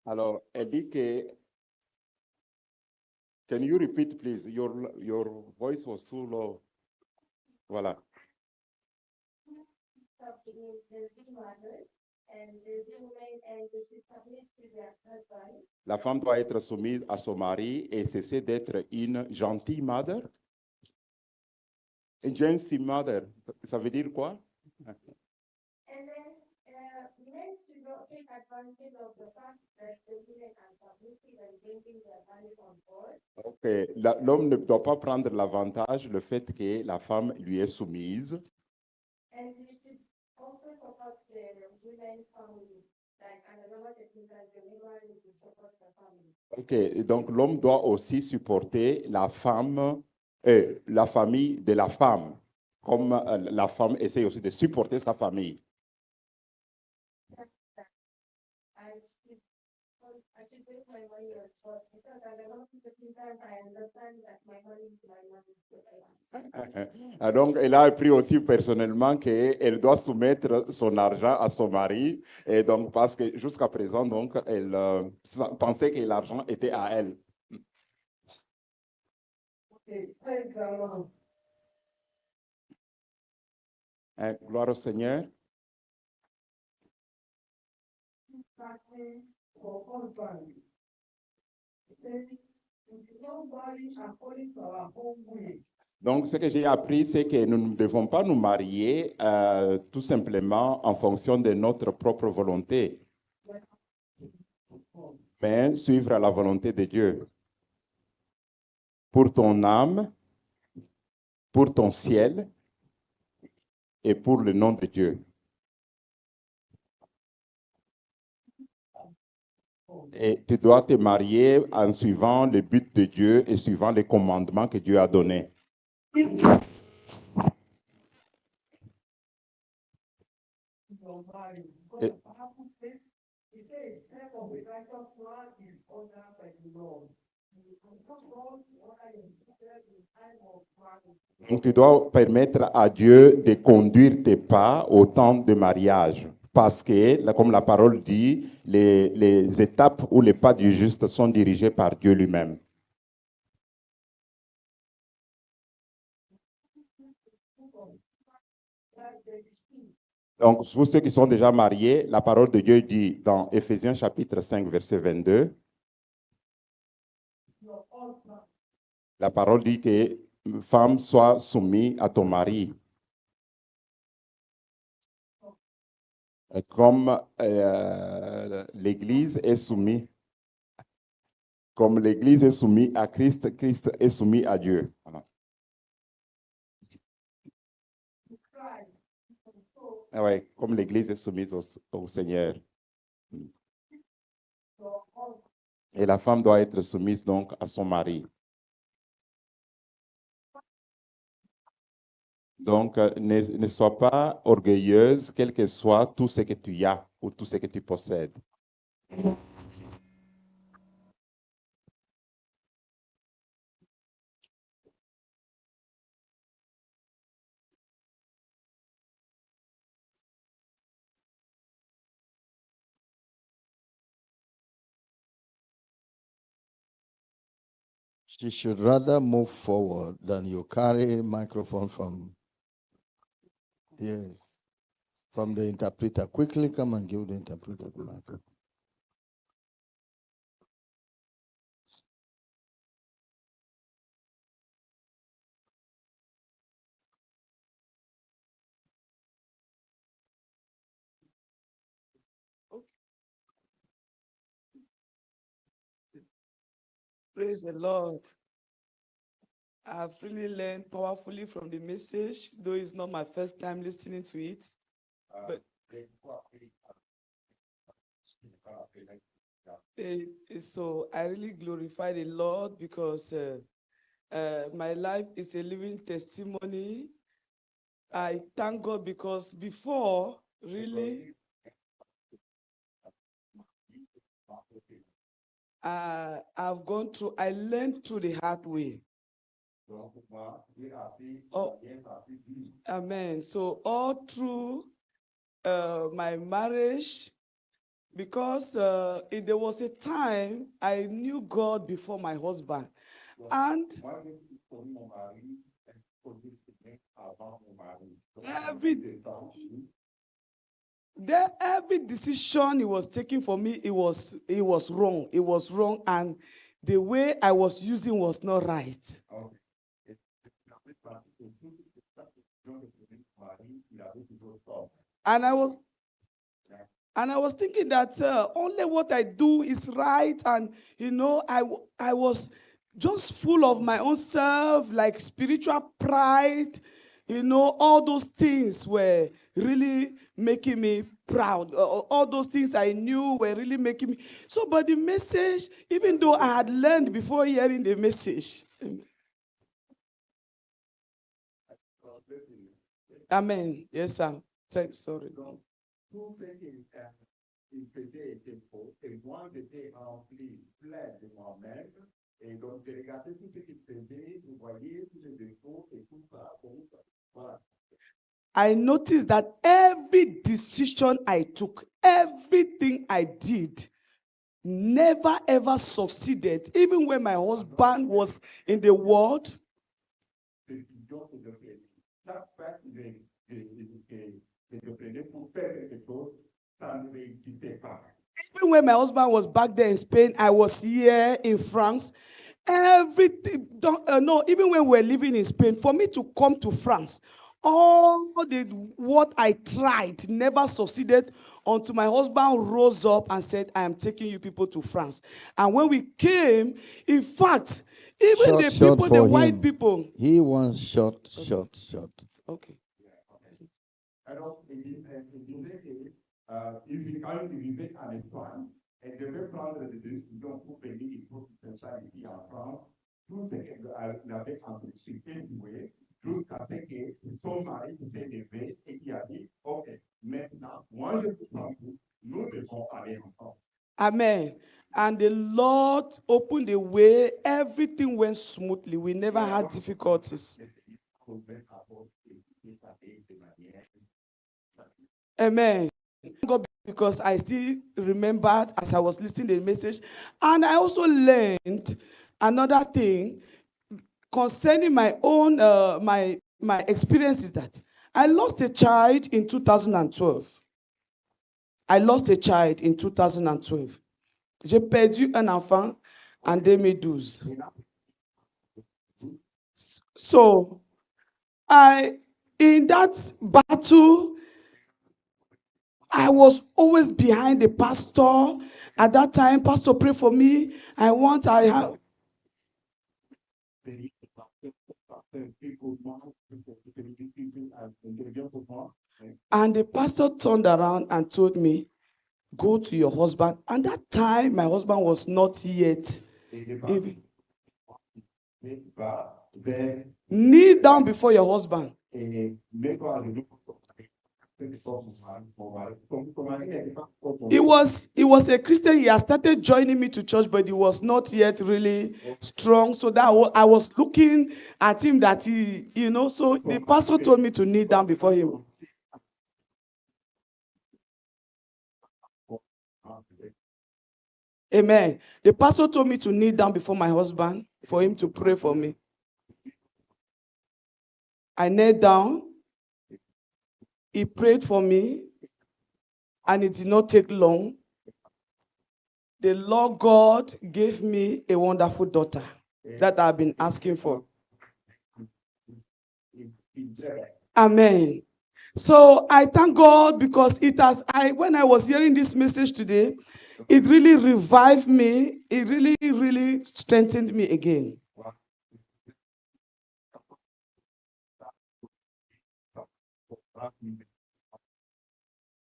Alors, elle dit que, can you repeat, please? Your voice was too low. Voilà. La femme doit être soumise à son mari et cesser d'être une gentille mother. Une gentille mother, ça veut dire quoi? Ok, l'homme ne doit pas prendre l'avantage, le fait que la femme lui est soumise. Ok, donc l'homme doit aussi supporter la femme, la famille de la femme, comme la femme essaie aussi de supporter sa famille. Donc, elle a appris aussi personnellement qu'elle doit soumettre son argent à son mari. Et donc, parce que jusqu'à présent, donc, elle pensait que l'argent était à elle. Gloire au Seigneur. Donc, ce que j'ai appris, c'est que nous ne devons pas nous marier tout simplement en fonction de notre propre volonté, mais suivre la volonté de Dieu. Pour ton âme, pour ton ciel et pour le nom de Dieu. Et tu dois te marier en suivant le but de Dieu et suivant les commandements que Dieu a donnés. Et, donc, tu dois permettre à Dieu de conduire tes pas au temps de mariage. Parce que, comme la parole dit, les étapes ou les pas du juste sont dirigés par Dieu lui-même. Donc, pour ceux qui sont déjà mariés, la parole de Dieu dit dans Éphésiens chapitre 5, verset 22, la parole dit que femme soit soumise à ton mari. Comme l'Église est soumise, comme l'Église est soumise à Christ, Christ est soumis à Dieu. Voilà. Ouais, comme l'Église est soumise au Seigneur. Et la femme doit être soumise donc à son mari. Donc, ne sois pas orgueilleuse, quel que soit tout ce que tu as ou tout ce que tu possèdes. She should rather move forward than you carry microphone from, yes, from the interpreter. Quickly come and give the interpreter the microphone. Praise the Lord. I've really learned powerfully from the message, though it's not my first time listening to it. But So I really glorify the Lord because my life is a living testimony. I thank God because before, really, I've gone through, I learned through the hard way. Oh, amen. So all through my marriage, because there was a time I knew God before my husband. And every decision he was taking for me, it was wrong. It was wrong, and the way I was using was not right. And I was thinking that only what I do is right, and I was just full of my own self, like spiritual pride. All those things were really making me proud. All those things I knew were really making me. So, but the message, even though I had learned before hearing the message. Amen. Yes, sir. Sorry. Tout ce qu'il faisait était faux. Et moi, j'étais rempli, plein de moi-même. Et donc, j'ai regardé tout ce qu'il faisait, je voyais tous les défauts et tout ça. Voilà. I noticed that every decision I took, everything I did, never ever succeeded. Even when my husband was in the world, even when my husband was back there in Spain, I was here in France. Everything, no, even when we were living in Spain, for me to come to France, what I tried never succeeded until my husband rose up and said, I am taking you people to France. And when we came, in fact, even the white people. He wants short. Okay. Alors, il disait quand il vivait en Espagne, elle devait prendre des décisions pour venir pour s'installer ici en France. Tout ce qu'elle avait entrepris, joué, jusqu'à ce que son mari s'est levé et qui a dit, OK, maintenant, moi je vous prends tout, nous devons aller en France. Amen. And the Lord opened the way. Everything went smoothly. We never had difficulties. Amen. God, because I still remembered as I was listening to the message. And I also learned another thing concerning my own, my experiences, that I lost a child in 2012. I lost a child in 2012. J'ai perdu un enfant en 2012. So, in that battle, I was always behind the pastor. At that time, pastor prayed for me. And the pastor turned around and told me, go to your husband. And that time, my husband was not yet. Kneel down before your husband. He was a Christian. He had started joining me to church, but he was not yet really strong. So that I was looking at him that so the pastor told me to kneel down before him. Amen. The pastor told me to kneel down before my husband for him to pray for me. I knelt down. He prayed for me, and it did not take long. The Lord God gave me a wonderful daughter that I've been asking for. Amen. So I thank God because when I was hearing this message today, it really revived me. It really, really strengthened me again.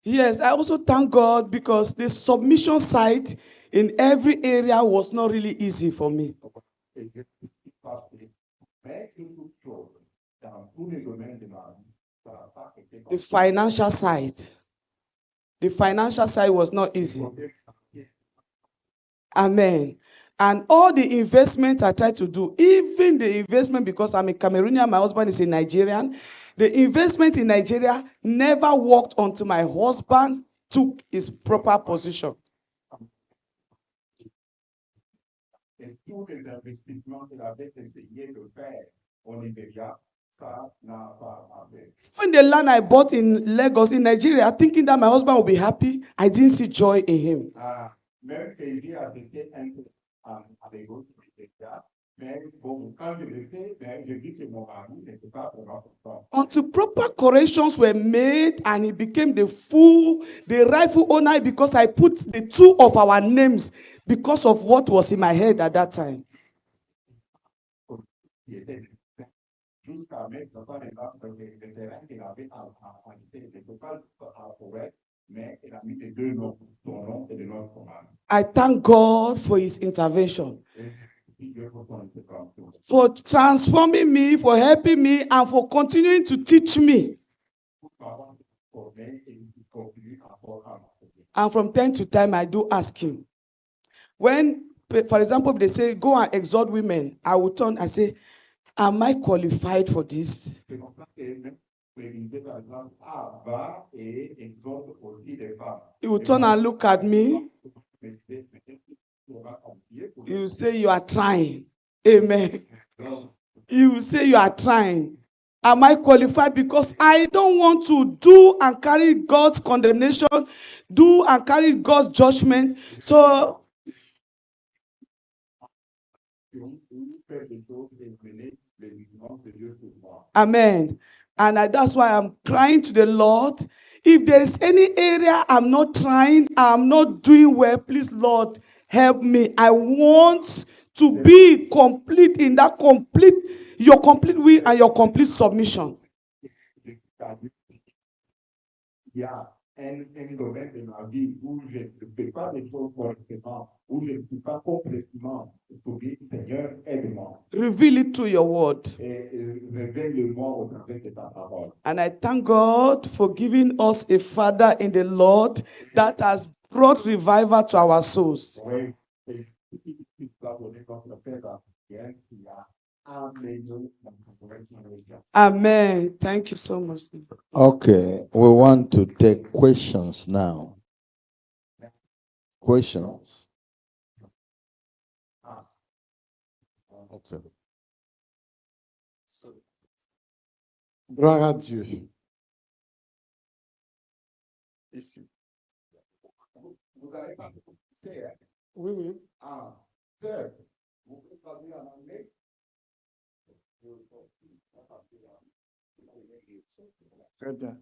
Yes, I also thank God because the submission side in every area was not really easy for me. Et je suis passé, mais une toute chose, dans tous les domaines de ma vie, ça n'a pas été The financial side. The financial side was not easy. Amen. And all the investment I tried to do, even the investment, because I'm a Cameroonian, my husband is a Nigerian, the investment in Nigeria never worked until my husband took his proper position. Et tous les investissements qu'il avait essayé de faire au Nigeria, ça n'a pas marché. Even the land I bought in Lagos, in Nigeria, thinking that my husband would be happy, I didn't see joy in him. Même que j'ai acheté un peu à Lagos, Nigeria, mais bon, quand je l'ai fait, j'ai vu que mon mari n'était pas vraiment content. Until proper corrections were made and he became the rightful owner, because I put the two of our names because of what was in my head at that time. Jusqu'à mettre par exemple le terrain qu'il avait en été, le total à forêt, mais il a mis les deux noms, son nom et le nom de son mari. I thank God for his intervention, for transforming me, for helping me, and for continuing to teach me. And from time to time, I do ask him. When, for example, if they say, go and exhort women, I will turn and say, am I qualified for this? He will turn and look at me. He will say, you are trying. Amen. He will say, you are trying. Am I qualified? Because I don't want to do and carry God's condemnation, do and carry God's judgment. So, amen. And that's why I'm crying to the Lord. If there is any area I'm not trying, I'm not doing well, please, Lord, help me. I want to be complete in that your complete will and your complete submission. Yeah. Un domaine de ma vie où je ne fais pas les choses correctement, où je ne suis pas complètement soumis, Seigneur, aide-moi. Reveal it through your word. Et révèle-le-moi au travers de ta parole. And I thank God for giving us a Father in the Lord that has brought revival to our souls. Oui. Amen. Thank you so much. Okay, we want to take questions now. Questions. Okay. Gloire à Dieu. Ici. Vous avez pas de compliqué, hein? Oui, oui. Ah, sœur, vous pouvez parler en anglais? Très bien.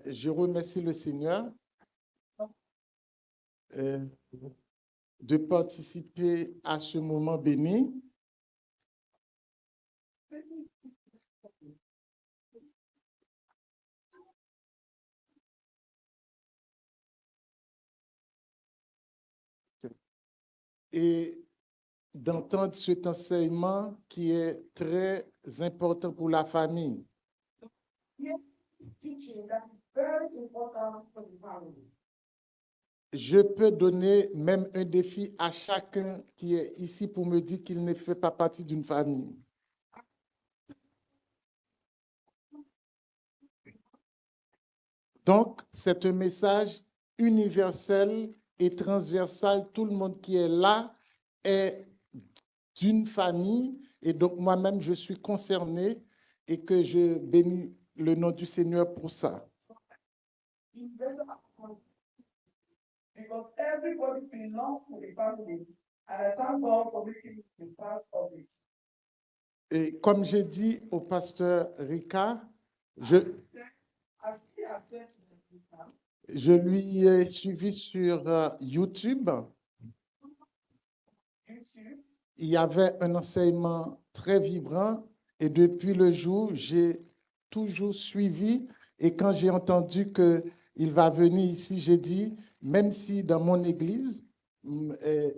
Je remercie le Seigneur de participer à ce moment béni. Et d'entendre cet enseignement qui est très important pour la famille. Je peux donner même un défi à chacun qui est ici pour me dire qu'il ne fait pas partie d'une famille. Donc, c'est un message universel et transversal. Tout le monde qui est là est d'une famille. Et donc, moi-même, je suis concerné et que je bénis le nom du Seigneur pour ça. Because everybody belongs to the family, and I thank God for making me part of it. Et comme j'ai dit au pasteur Rika, je lui ai suivi sur YouTube. Il y avait un enseignement très vibrant et depuis le jour, j'ai toujours suivi. Et quand j'ai entendu qu'il va venir ici, j'ai dit, même si dans mon église,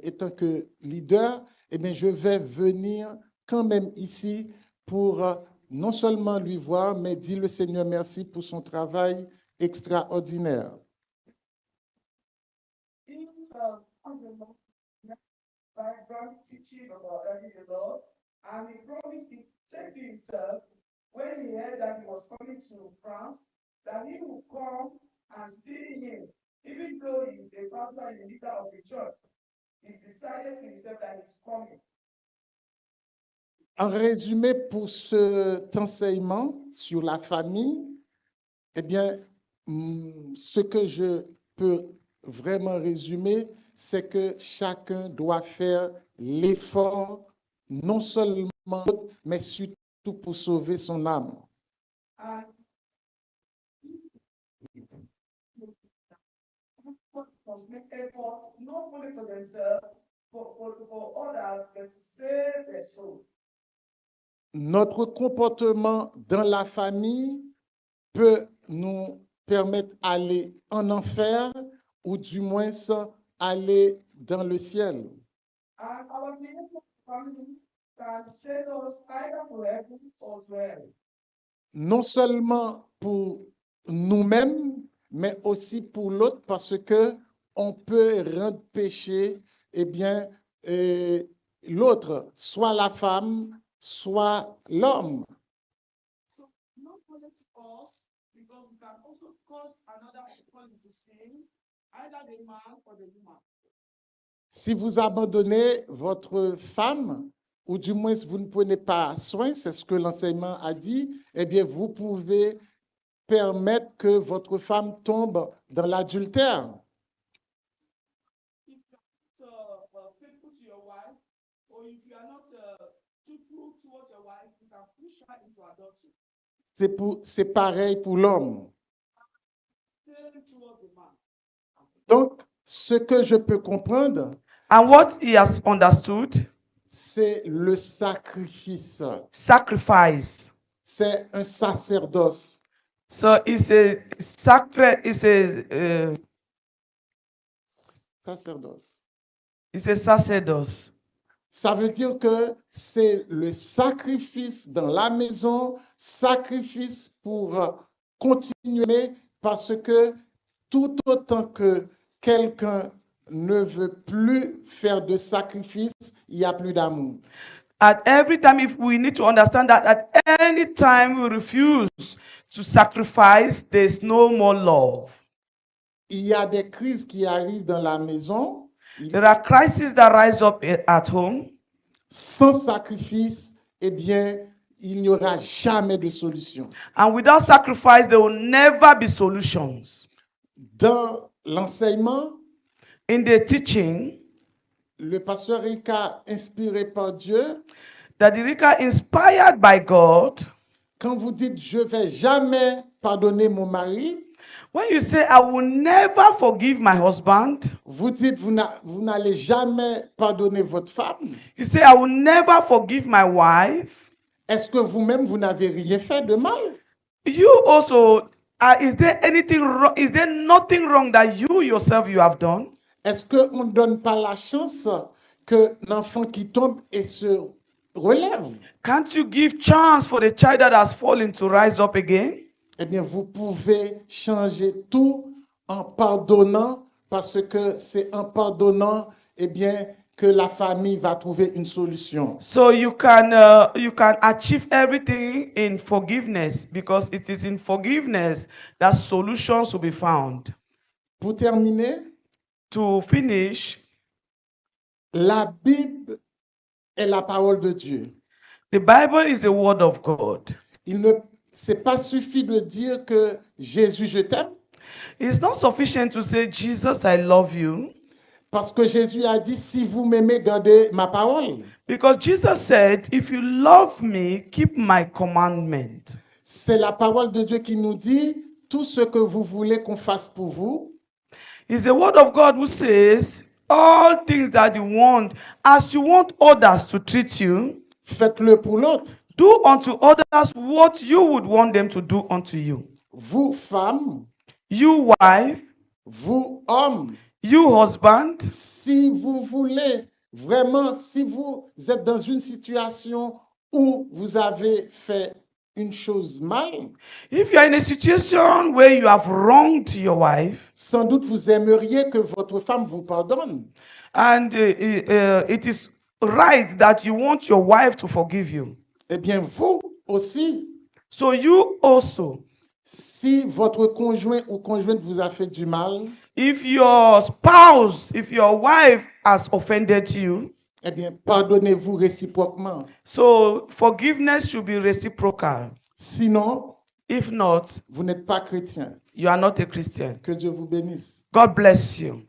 étant que leader, eh bien, je vais venir quand même ici pour non seulement lui voir, mais dire le Seigneur merci pour son travail extraordinaire. Teaching about early the Lord, and he promised, he said to himself, when he heard that he was coming to France, that he would come and see him, even though he's a pastor and a leader of the church. He decided to himself that he's coming. En résumé, pour cet enseignement sur la famille, eh bien, ce que je peux vraiment résumer, c'est que chacun doit faire l'effort, non seulement, mais surtout pour sauver son âme. And must make effort not only for themselves, for others, but to save their soul. Notre comportement dans la famille peut nous permettre d'aller en enfer ou du moins aller dans le ciel. And our behavior family can send us either to heaven or to hell. Non seulement pour nous-mêmes, mais aussi pour l'autre, parce que on peut rendre péché, eh bien, l'autre, soit la femme, soit l'homme. So not only to us, because we can also cause another person to sin, either the man or the woman. Si vous abandonnez votre femme, ou du moins vous ne prenez pas soin, c'est ce que l'enseignement a dit, eh bien, vous pouvez permettre que votre femme tombe dans l'adultère. If you are not faithful to your wife, or if you are not truthful towards your wife, you can push her into adultery. C'est pareil pour l'homme. Same towards the man. Donc, ce que je peux comprendre, And what he has understood, c'est le sacrifice. sacrifice. C'est un sacerdoce. So it's a sacred, Sacerdoce. it's a sacerdoce. Ça veut dire que c'est le sacrifice dans la maison, sacrifice pour continuer, parce que tout autant que quelqu'un ne veut plus faire de sacrifice, il n'y a plus d'amour. At every time, if we need to understand that at any time we refuse to sacrifice, there's no more love. Il y a des crises qui arrivent dans la maison. There are crises that rise up at home. Sans sacrifice, eh bien, il n'y aura jamais de solution. And without sacrifice, there will never be solutions. Dans l'enseignement, In the teaching, le pasteur Rika, inspiré par Dieu, that Erika, inspired by God, quand vous dites « je ne vais jamais pardonner mon mari », when you say, I will never forgive my husband, vous dites vous n'allez jamais pardonner votre femme. you say, I will never forgive my wife. Est-ce que vous-même, vous n'avez rien fait de mal? You also, is there anything wrong? Is there nothing wrong that you yourself you have done? Est-ce qu'on ne donne pas la chance que l'enfant qui tombe et se relève? Can't you give chance for the child that has fallen to rise up again? Eh bien, vous pouvez changer tout en pardonnant, parce que c'est en pardonnant, eh bien, que la famille va trouver une solution. So you can achieve everything in forgiveness, because it is in forgiveness that solutions will be found. Pour terminer, To finish, la Bible est la parole de Dieu. the Bible is the word of God. Il ne c'est pas suffit de dire que Jésus, je t'aime, It's not sufficient to say, Jesus, I love you, parce que Jésus a dit, si vous m'aimez, gardez ma parole. because Jesus said, if you love me, keep my commandment. C'est la parole de Dieu qui nous dit, tout ce que vous voulez qu'on fasse pour vous, It's the word of God who says, all things that you want, as you want others to treat you, faites-le pour l'autre. do unto others what you would want them to do unto you. Vous, femmes, You, wife, Vous, hommes, you husband, si vous voulez vraiment, si vous êtes dans une situation où vous avez fait une chose mal, if you are in a situation where you have wronged your wife, sans doute vous aimeriez que votre femme vous pardonne. and it is right that you want your wife to forgive you. Eh bien, vous aussi, So you also, si votre conjoint ou conjointe vous a fait du mal, if your spouse, if your wife has offended you, eh bien, pardonnez-vous réciproquement. so forgiveness should be reciprocal. Sinon, If not, vous n'êtes pas chrétien. you are not a Christian. Que Dieu vous bénisse. God bless you.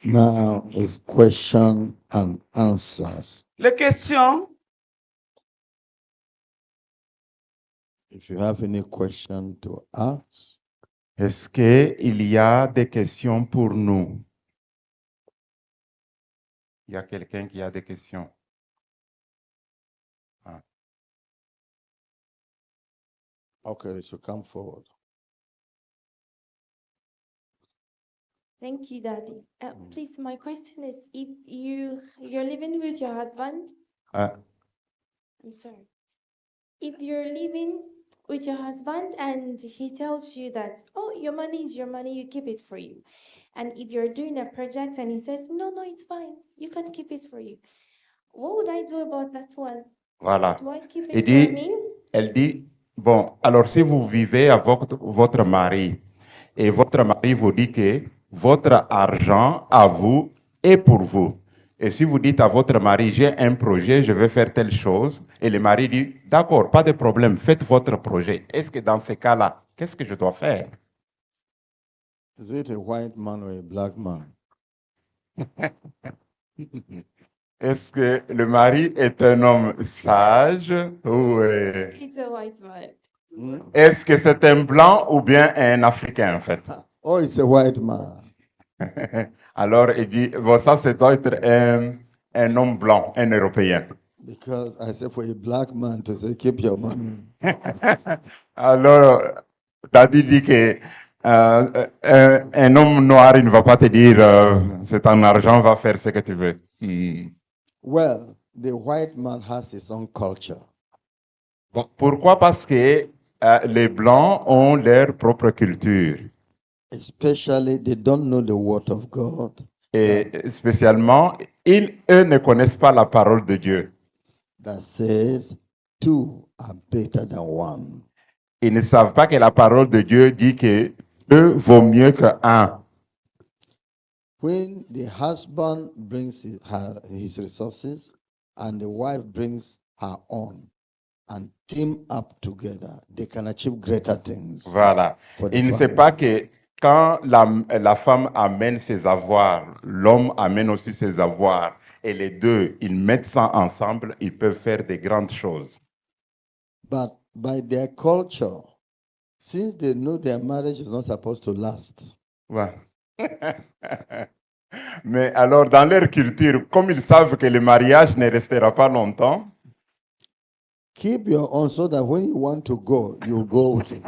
Now is question and answers. Les questions, If you have any question to ask, Est-ce qu'il y a des questions pour nous? Il y a quelqu'un qui a des questions? okay, they should come forward. Thank you, Daddy. Please, my question is, if you're living with your husband, Ah, I'm sorry. If you're living with your husband and he tells you that, oh, your money is your money, you keep it for you. And if you're doing a project and he says, no, it's fine, you can keep it for you. What would I do about that one? voilà. Do I keep Elle it for dit, me? elle dit, bon, alors si vous vivez avec votre mari et votre mari vous dit que votre argent à vous est pour vous. Et si vous dites à votre mari, j'ai un projet, je vais faire telle chose, et le mari dit, d'accord, pas de problème, faites votre projet. Est-ce que dans ces cas-là, qu'est-ce que je dois faire? Is it a white man or a black man? Est-ce que le mari est un homme sage ou It's a white man. est-ce que c'est un blanc ou bien un africain en fait? Oh, it's a white man. Alors il dit, bon, ça doit être un homme blanc, un européen. Because I said for a black man to say, keep your money. Alors, Daddy dit que un homme noir, il ne va pas te dire, c'est ton argent, va faire ce que tu veux. Well, the white man has his own culture. Bon, pourquoi? Parce que les blancs ont leur propre culture. Especially, they don't know the word of God. Et spécialement, eux ne connaissent pas la parole de Dieu. That says two are better than one. Ils ne savent pas que la parole de Dieu dit que deux vaut mieux que un. When the husband brings his resources and the wife brings her own and team up together, they can achieve greater things. Voilà. For the Il ne sait family. pas que quand la femme amène ses avoirs, l'homme amène aussi ses avoirs, et les deux, ils mettent ça ensemble, ils peuvent faire de grandes choses. But by their culture, since they know their marriage is not supposed to last, Ouais. Mais alors, dans leur culture, comme ils savent que le mariage ne restera pas longtemps, keep your own so that when you want to go, you go with it.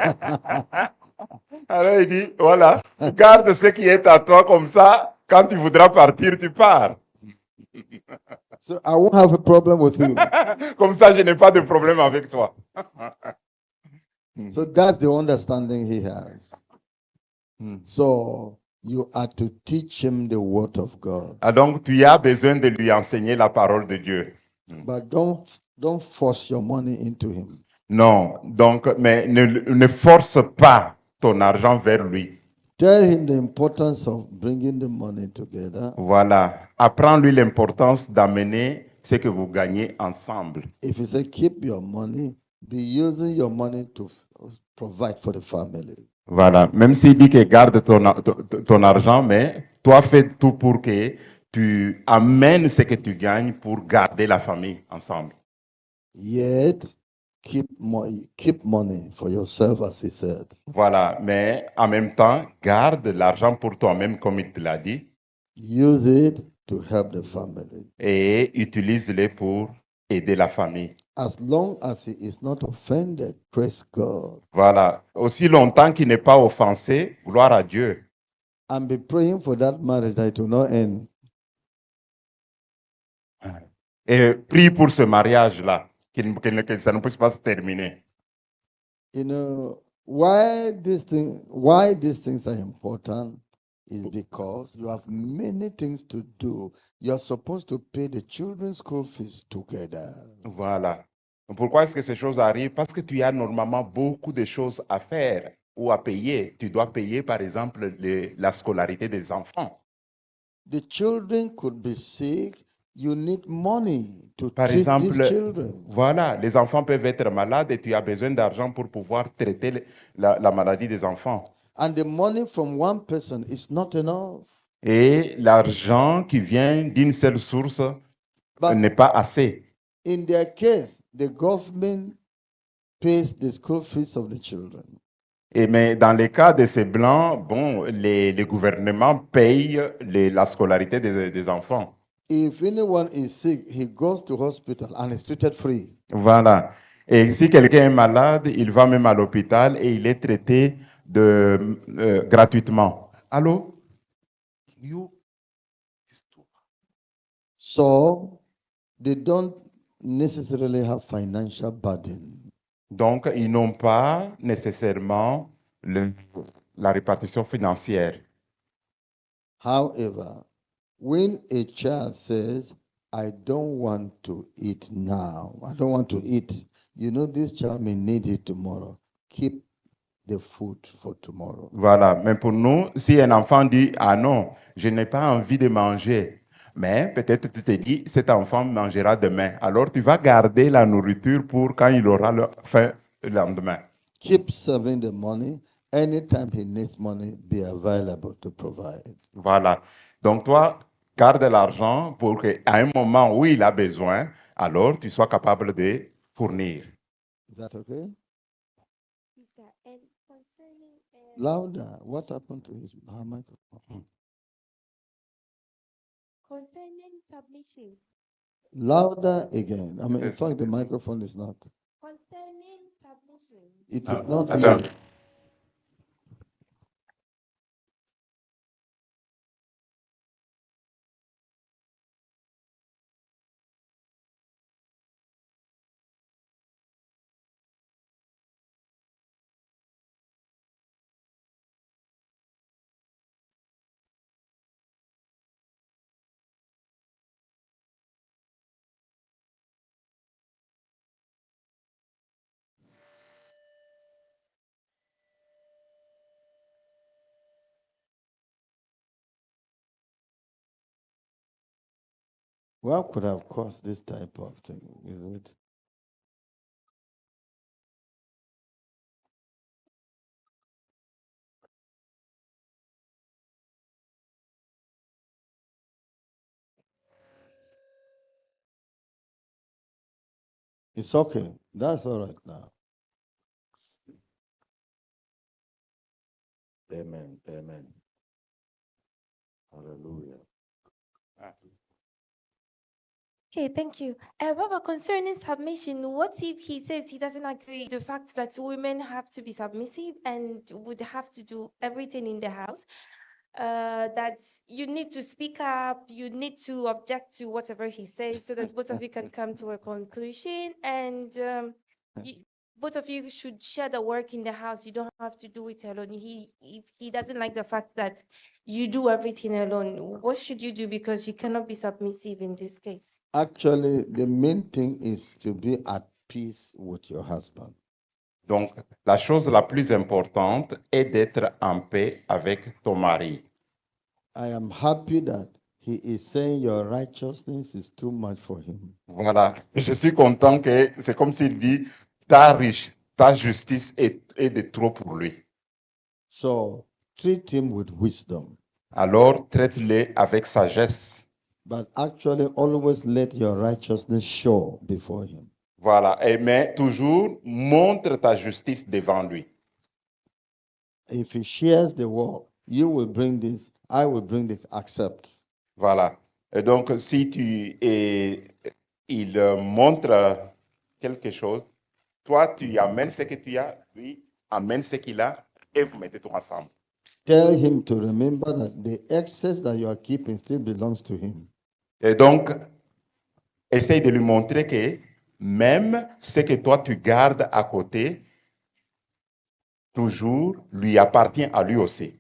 alors il dit, voilà, garde ce qui est à toi comme ça, quand tu voudras partir, tu pars. So I won't have a problem with you. Comme ça, je n'ai pas de problème avec toi. So that's the understanding he has. Mm. So you are to teach him the word of God. Ah, donc, tu as besoin de lui enseigner la parole de Dieu. But don't force your money into him. Non, donc, mais ne force pas ton argent vers lui. Tell him the importance of bringing the money together. Voilà. Apprends-lui l'importance d'amener ce que vous gagnez ensemble. If you say keep your money, be using your money to provide for the family. Voilà. Même s'il dit que garde ton argent, mais toi fais tout pour que tu amènes ce que tu gagnes pour garder la famille ensemble. Yet keep money for yourself, as he said. Voilà. Mais en même temps, garde l'argent pour toi-même, comme il te l'a dit, Use it to help the family. et utilise-les pour aider la famille. As long as he is not offended, praise God. Voilà. Aussi longtemps qu'il n'est pas offensé, gloire à Dieu. and be praying for that marriage that it will not end. Et prie pour ce mariage-là, que ça ne puisse pas se terminer. You know, why these things are important is because you have many things to do. You're supposed to pay the children's school fees together. Voilà. Pourquoi est-ce que ces choses arrivent? Parce que tu as normalement beaucoup de choses à faire ou à payer. Tu dois payer, par exemple, la scolarité des enfants. The children could be sick. You need money to Par treat these exemple, children. voilà, les enfants peuvent être malades et tu as besoin d'argent pour pouvoir traiter la maladie des enfants. And the money from one person is not enough. Et l'argent qui vient d'une seule source But n'est pas assez. in their case, the government pays the school fees of the children. Mais dans le cas de ces blancs, bon, les gouvernements payent la scolarité des enfants. If anyone is sick, he goes to hospital and is treated free. Voilà. Et si quelqu'un est malade, il va même à l'hôpital et il est traité gratuitement. Allô? So they don't necessarily have financial burden. Donc, ils n'ont pas nécessairement la répartition financière. However, when a child says, I don't want to eat now, I don't want to eat, you know, this child may need it tomorrow. Keep the food for tomorrow. Voilà. Mais pour nous, si un enfant dit, ah non, je n'ai pas envie de manger, mais peut-être tu te dis, cet enfant mangera demain. Alors, tu vas garder la nourriture pour quand il aura faim le lendemain. Keep serving the money. Anytime he needs money, be available to provide. Voilà. Donc, toi, garde l'argent pour qu'à un moment où il a besoin, alors tu sois capable de fournir. Is that okay? Yes, sir. And concerning Louder. What happened to her microphone? concerning submission, Louder again. I mean, in fact, the microphone is not. concerning submission, It is not. Attends. here. What could have caused this type of thing? Is it? It's okay. That's all right now. Amen. Amen. Hallelujah. okay, thank you. Baba, concerning submission, what if he says he doesn't agree with the fact that women have to be submissive and would have to do everything in the house? That you need to speak up, you need to object to whatever he says so that both of you can come to a conclusion and both of you should share the work in the house. You don't have to do it alone. If he doesn't like the fact that you do everything alone, what should you do? Because you cannot be submissive in this case. Actually, the main thing is to be at peace with your husband. Donc, la chose la plus importante est d'être en paix avec ton mari. I am happy that he is saying your righteousness is too much for him. Voilà. Je suis content que c'est comme s'il dit, ta justice est de trop pour lui. So treat him with wisdom, Alors, traite-le avec sagesse. but actually always let your righteousness show before him. Voilà. Mais toujours, montre ta justice devant lui. If he shares the work, you will bring this, I will bring this, accept. Voilà. Et donc, si il montre quelque chose, toi, tu amènes ce que tu as, lui amène ce qu'il a, et vous mettez tout ensemble. Tell him to remember that the excess that you are keeping still belongs to him. Et donc, essaye de lui montrer que même ce que toi tu gardes à côté, toujours lui appartient à lui aussi.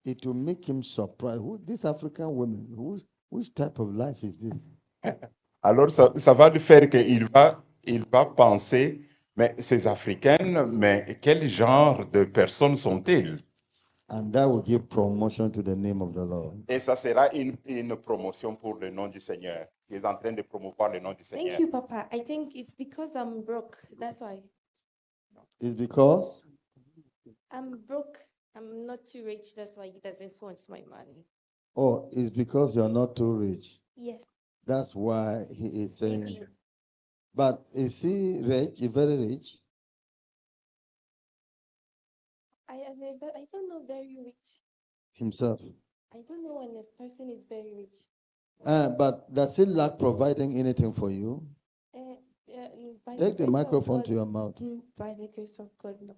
It will make him surprised. These African women, which type of life is this? Alors, ça va lui faire qu'il va penser, mais ces Africaines, mais quel genre de personnes sont-elles? And that will give promotion to the name of the Lord. Et ça sera une promotion pour le nom du Seigneur. Il est en train de promouvoir le nom du Seigneur. Thank you, Papa. I think it's because I'm broke. That's why. It's because I'm broke. I'm not too rich. That's why he doesn't want my money. it's because you're not too rich. Yes. That's why he is saying. Maybe. But is he rich? He's very rich. I don't know very rich. Himself. I don't know when this person is very rich. But does he lack providing anything for you? By Take the grace of microphone God, to your mouth. By the grace of God, no.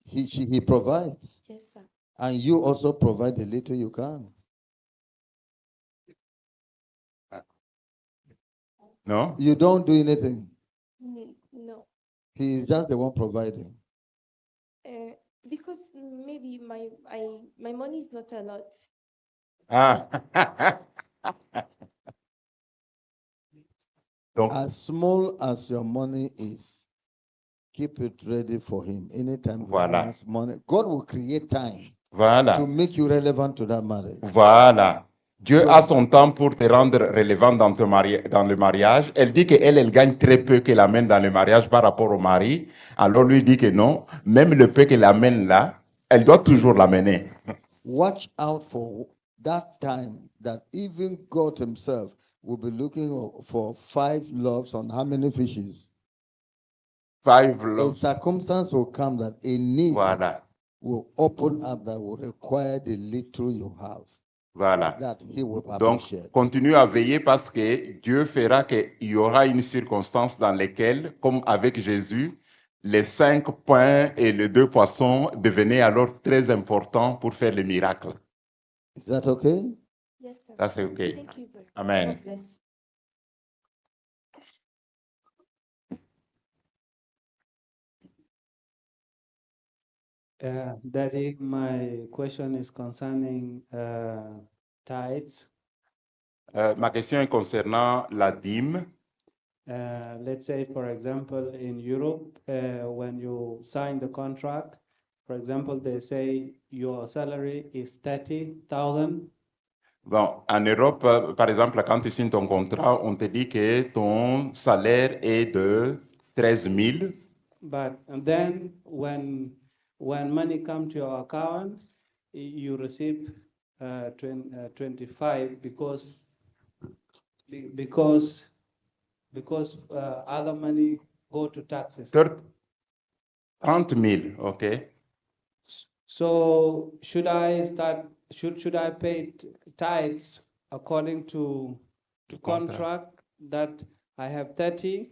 He provides. Yes, sir. And you also provide the little you can. Non? You don't do anything. No. He is just the one providing. Because maybe my money is not a lot. Ah. Donc, As small as your money is, keep it ready for him. Anytime he Voilà. wants money, God will create time to voilà. make you relevant to that marriage. Voilà. Dieu a son temps pour te rendre relevant dans le mariage. Elle dit qu'elle gagne très peu qu'elle amène dans le mariage par rapport au mari. Alors lui dit que non, même le peu qu'elle amène là, elle doit toujours l'amener. Watch out for that time that even God himself will be looking for 5 loaves on how many fishes. 5 A loaves. circumstance will come that a need Voilà. will open up that will require the little you have. Voilà. That he will Donc, appreciate. continue à veiller parce que Dieu fera qu'il y aura une circonstance dans laquelle, comme avec Jésus, les 5 pains et les 2 poissons devenaient alors très importants pour faire le miracle. Is that okay? Yes, sir. Ça, c'est OK. Thank you very much. Amen. God bless you. Daddy, my question is concerning tithes. Ma question est concernant la dîme. Let's say, for example, in Europe, when you sign the contract, for example, they say your salary is 30,000. Bon, en Europe, par exemple, quand tu signes ton contrat, on te dit que ton salaire est de 13 000. But and then when money comes to your account, you receive 25 because other money go to taxes. 30 000, OK. So should I pay tithes according to contract that I have 30,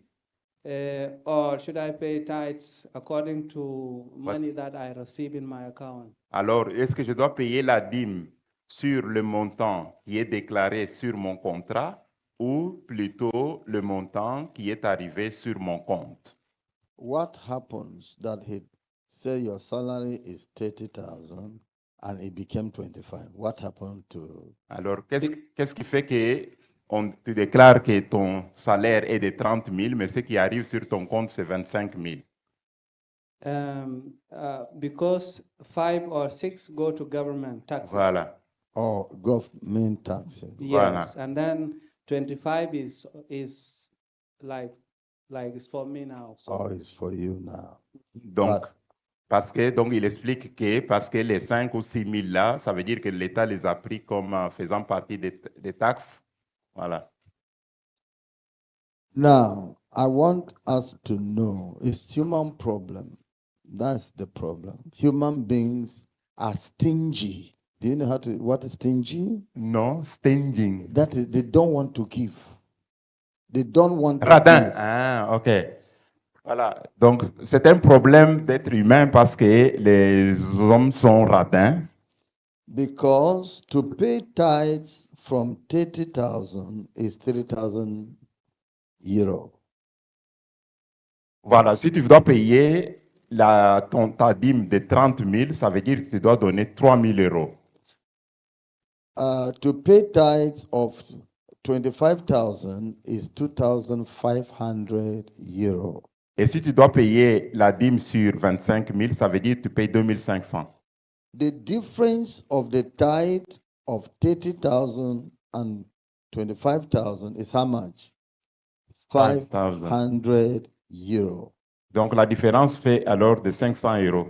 or should I pay tithes according to money that I receive in my account? Alors, est-ce que je dois payer la dîme sur le montant qui est déclaré sur mon contrat ou plutôt le montant qui est arrivé sur mon compte? What happens that he say your salary is 30,000 and it became 25? What happened to? Alors, qu'est-ce qui fait que tu déclares que ton salaire est de 30 000, mais ce qui arrive sur ton compte, c'est 25 000? Because 5 or 6 go to government taxes. Voilà. Or government taxes? Yes, Voilà. and then 25 is like it's for me now. So. Or it's for you now? Donc, But- donc, il explique que parce que les 5 ou 6 000 là, ça veut dire que l'État les a pris comme faisant partie des taxes. Voilà. Now, I want us to know it's human problem. That's the problem. Human beings are stingy. Do you know what is stingy? Non, stinging. That is, they don't want to give. They don't want to Radin. give. Ah, OK. Voilà. Donc, c'est un problème d'être humain parce que les hommes sont radins. Because to pay tithes from 30,000 is 3,000 euro. Voilà. Si tu dois payer ta dîme de 30 000, ça veut dire que tu dois donner 3 000 euros. To pay tithes of 25,000 is 2,500 euro. Et si tu dois payer la dîme sur 25 000, ça veut dire que tu payes 2 500. The difference of the tithe of 30,000 and 25,000 is how much? 5,000. 500 euro. Donc, la différence fait alors de 500 euros.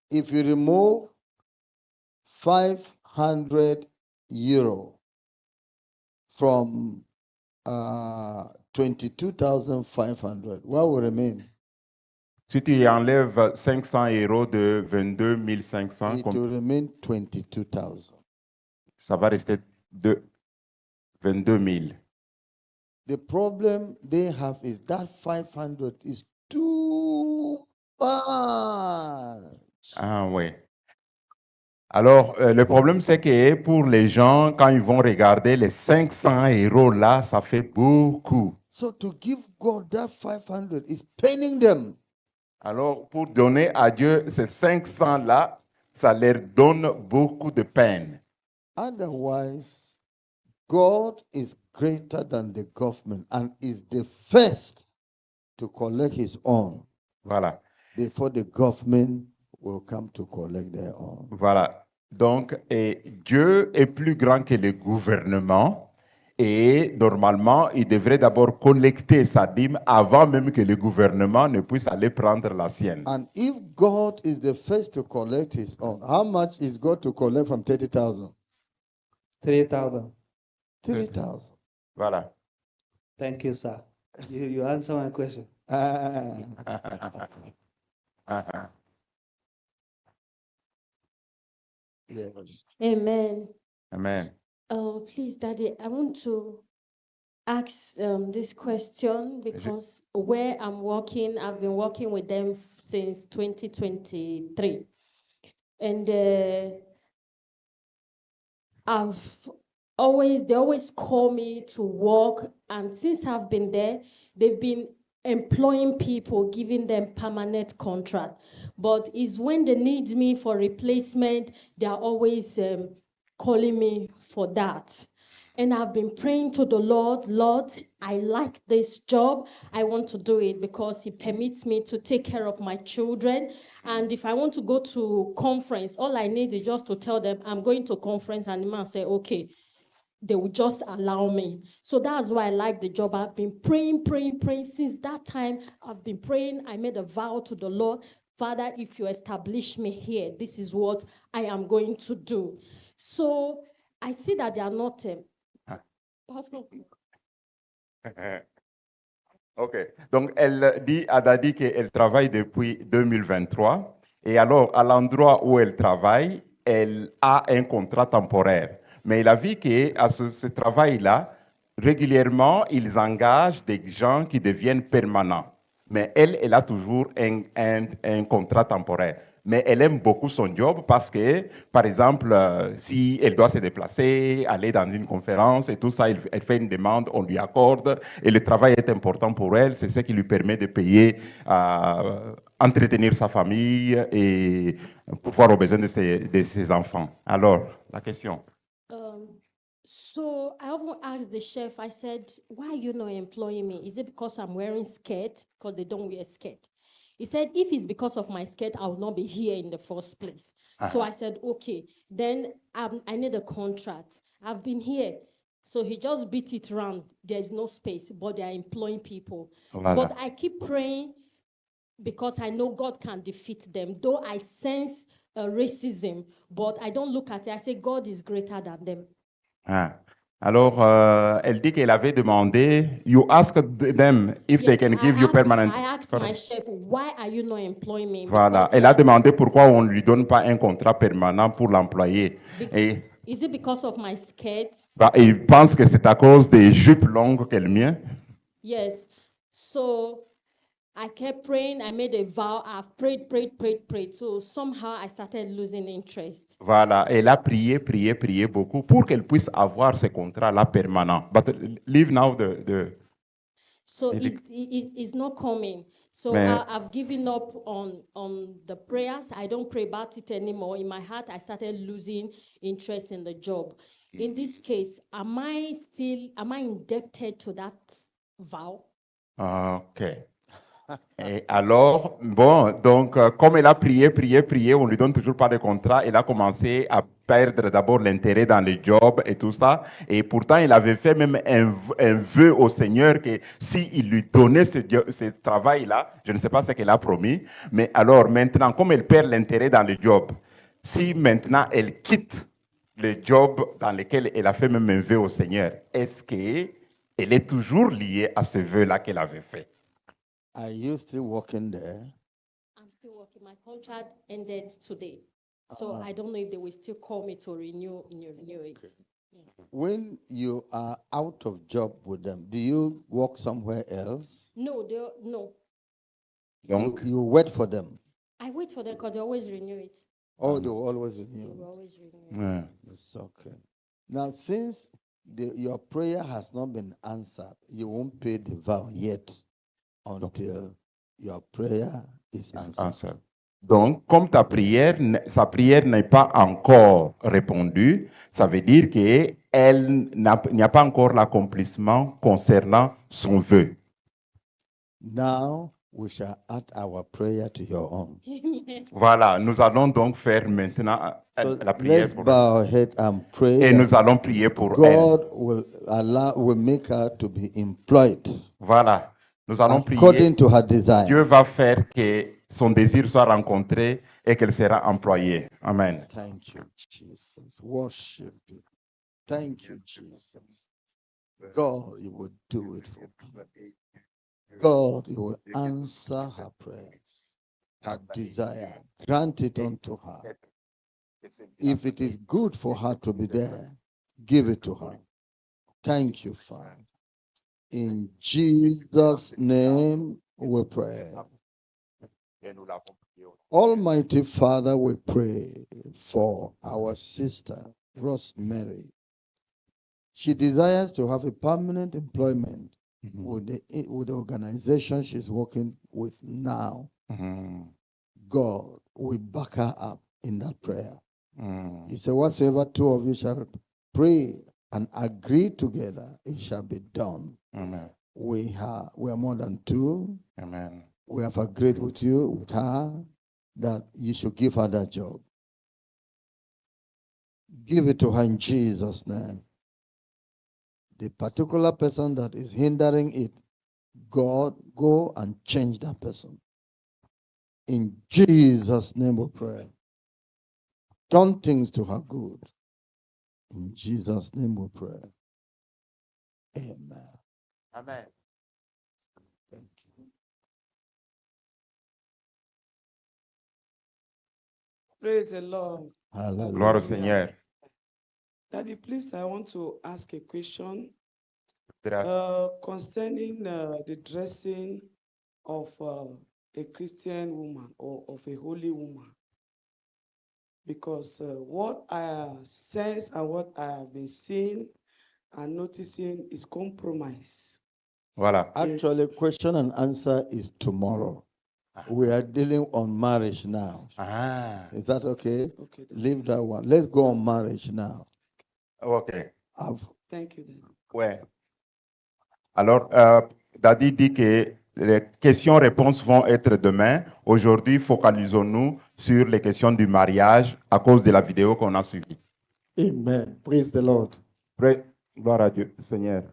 If you remove 500 euro from 22,500, what will remain? Si tu enlèves 500 euros de 22 500, It will remain 22,000. ça va rester de 22 000. The problem they have is that 500 is too much. Ah oui. Alors, le problème, c'est que pour les gens, quand ils vont regarder les 500 euros là, ça fait beaucoup. So to give God that 500 is paining them. Alors, pour donner à Dieu ces 500 là, ça leur donne beaucoup de peine. Otherwise, God is greater than the government and is the first to collect his own Voilà. before the government will come to collect their own. Voilà. Donc, Dieu est plus grand que le gouvernement et normalement, il devrait d'abord collecter sa dîme avant même que le gouvernement ne puisse aller prendre la sienne. And if God is the first to collect his own, how much is God to collect from 30,000? 3,000. 30,000. Voilà. Thank you, sir. You answer my question. Yeah. Amen. Amen. Please, Daddy, I want to ask this question because where I'm working, I've been working with them since 2023. And they always call me to work. And since I've been there, they've been employing people, giving them permanent contract. But it's when they need me for replacement, they're always calling me for that. And I've been praying to the Lord, Lord, I like this job. I want to do it because it permits me to take care of my children. And if I want to go to conference, all I need is just to tell them I'm going to conference, and the man say, okay, they will just allow me. So that's why I like the job. I've been praying since that time. I've been praying. I made a vow to the Lord, Father, if you establish me here, this is what I am going to do. So I see that they are not. OK. Donc, elle dit à Dadi qu'elle travaille depuis 2023. Et alors, à l'endroit où elle travaille, elle a un contrat temporaire. Mais elle a vu qu'à ce travail-là, régulièrement, ils engagent des gens qui deviennent permanents. Mais elle a toujours un contrat temporaire. Mais elle aime beaucoup son job parce que, par exemple, si elle doit se déplacer, aller dans une conférence et tout ça, elle fait une demande, on lui accorde. Et le travail est important pour elle. C'est ce qui lui permet de payer, entretenir sa famille et pouvoir aux besoins de ses enfants. Alors, la question. So I often asked the chef, I said, why are you not employing me? Is it because I'm wearing skirt? Because they don't wear skirt. He said, if it's because of my skirt, I will not be here in the first place. So I said, okay, then I need a contract. I've been here. So he just beat it around. There's no space, but they are employing people. Voilà. But I keep praying because I know God can defeat them. Though I sense racism, but I don't look at it. I say, God is greater than them. Alors, elle dit qu'elle avait demandé, you asked them if they can give you permanent. I asked my chef, why are you not employing me? Voilà, elle a demandé pourquoi on ne lui donne pas un contrat permanent pour l'employer. Et is it because of my skirt? Il pense que c'est à cause des jupes longues qu'elle met. Yes. So I kept praying. I made a vow. I've prayed. So somehow I started losing interest. Voilà, elle a prié beaucoup pour qu'elle puisse avoir ce contrat-là permanent. But leave now So the- it's not coming. So Mais- I've given up on the prayers. I don't pray about it anymore. In my heart, I started losing interest in the job. In this case, am I indebted to that vow? Ok. Et alors, bon, donc, comme elle a prié, on lui donne toujours pas de contrat, elle a commencé à perdre d'abord l'intérêt dans le job et tout ça. Et pourtant, il avait fait même un vœu au Seigneur que s'il lui donnait ce travail-là, je ne sais pas ce qu'elle a promis, mais alors maintenant, comme elle perd l'intérêt dans le job, si maintenant elle quitte le job dans lequel elle a fait même un vœu au Seigneur, est-ce qu'elle est toujours liée à ce vœu-là qu'elle avait fait? Are you still working there? I'm still working. My contract ended today. So I don't know if they will still call me to renew it. When you are out of job with them, do you work somewhere else? No. Donc, You wait for them. I wait for them because they always renew it. Oh, they will always They renew. will always renew it. It's okay. Now, since your prayer has not been answered, you won't pay the vow yet until your prayer is answered. Donc, comme sa prière n'est pas encore répondue, ça veut dire qu'il n'y a pas encore l'accomplissement concernant son vœu. Now we shall add our prayer to your own. Amen. Voilà, nous allons donc faire maintenant So la prière let's pour bow our head and pray. et that nous allons prier pour God elle. will make her to be employed Voilà, nous allons prier. according to her desire. Dieu va faire que son désir soit rencontré et qu'elle sera employée. Amen. Thank you, Jesus. Worship you. Thank you, Jesus. God, you will do it for me. God, you will answer her prayers, her desire. Grant it unto her. If it is good for her to be there, give it to her. Thank you, Father. In Jesus' name we pray. Almighty Father, we pray for our sister, Rosemary. She desires to have a permanent employment with the organization she's working with now. God, we back her up in that prayer. He said, whatsoever two of you shall pray and agree together, it shall be done. Amen. We are more than two. Amen. We have agreed with you, with her, that you should give her that job. Give it to her in Jesus' name. The particular person that is hindering it, God, go and change that person. In Jesus' name we pray. Turn things to her good. In Jesus' name we pray. Amen. Amen. Thank you. Praise the Lord. Hallelujah. Gloire au Seigneur. Daddy, please, I want to ask a question Grâce. concerning the dressing of a Christian woman or of a holy woman. Because what I sense and what I have been seeing and noticing is compromise. Voilà. Actually, question and answer is tomorrow. We are dealing on marriage now. Ah, Is that okay? Okay, Leave that one. Let's go on marriage now. ok. thank you. Daddy. Ouais. Alors, Daddy dit que les questions-réponses vont être demain. Aujourd'hui, focalisons-nous sur les questions du mariage à cause de la vidéo qu'on a suivie. Amen. Praise the Lord. Gloire à Dieu, Seigneur.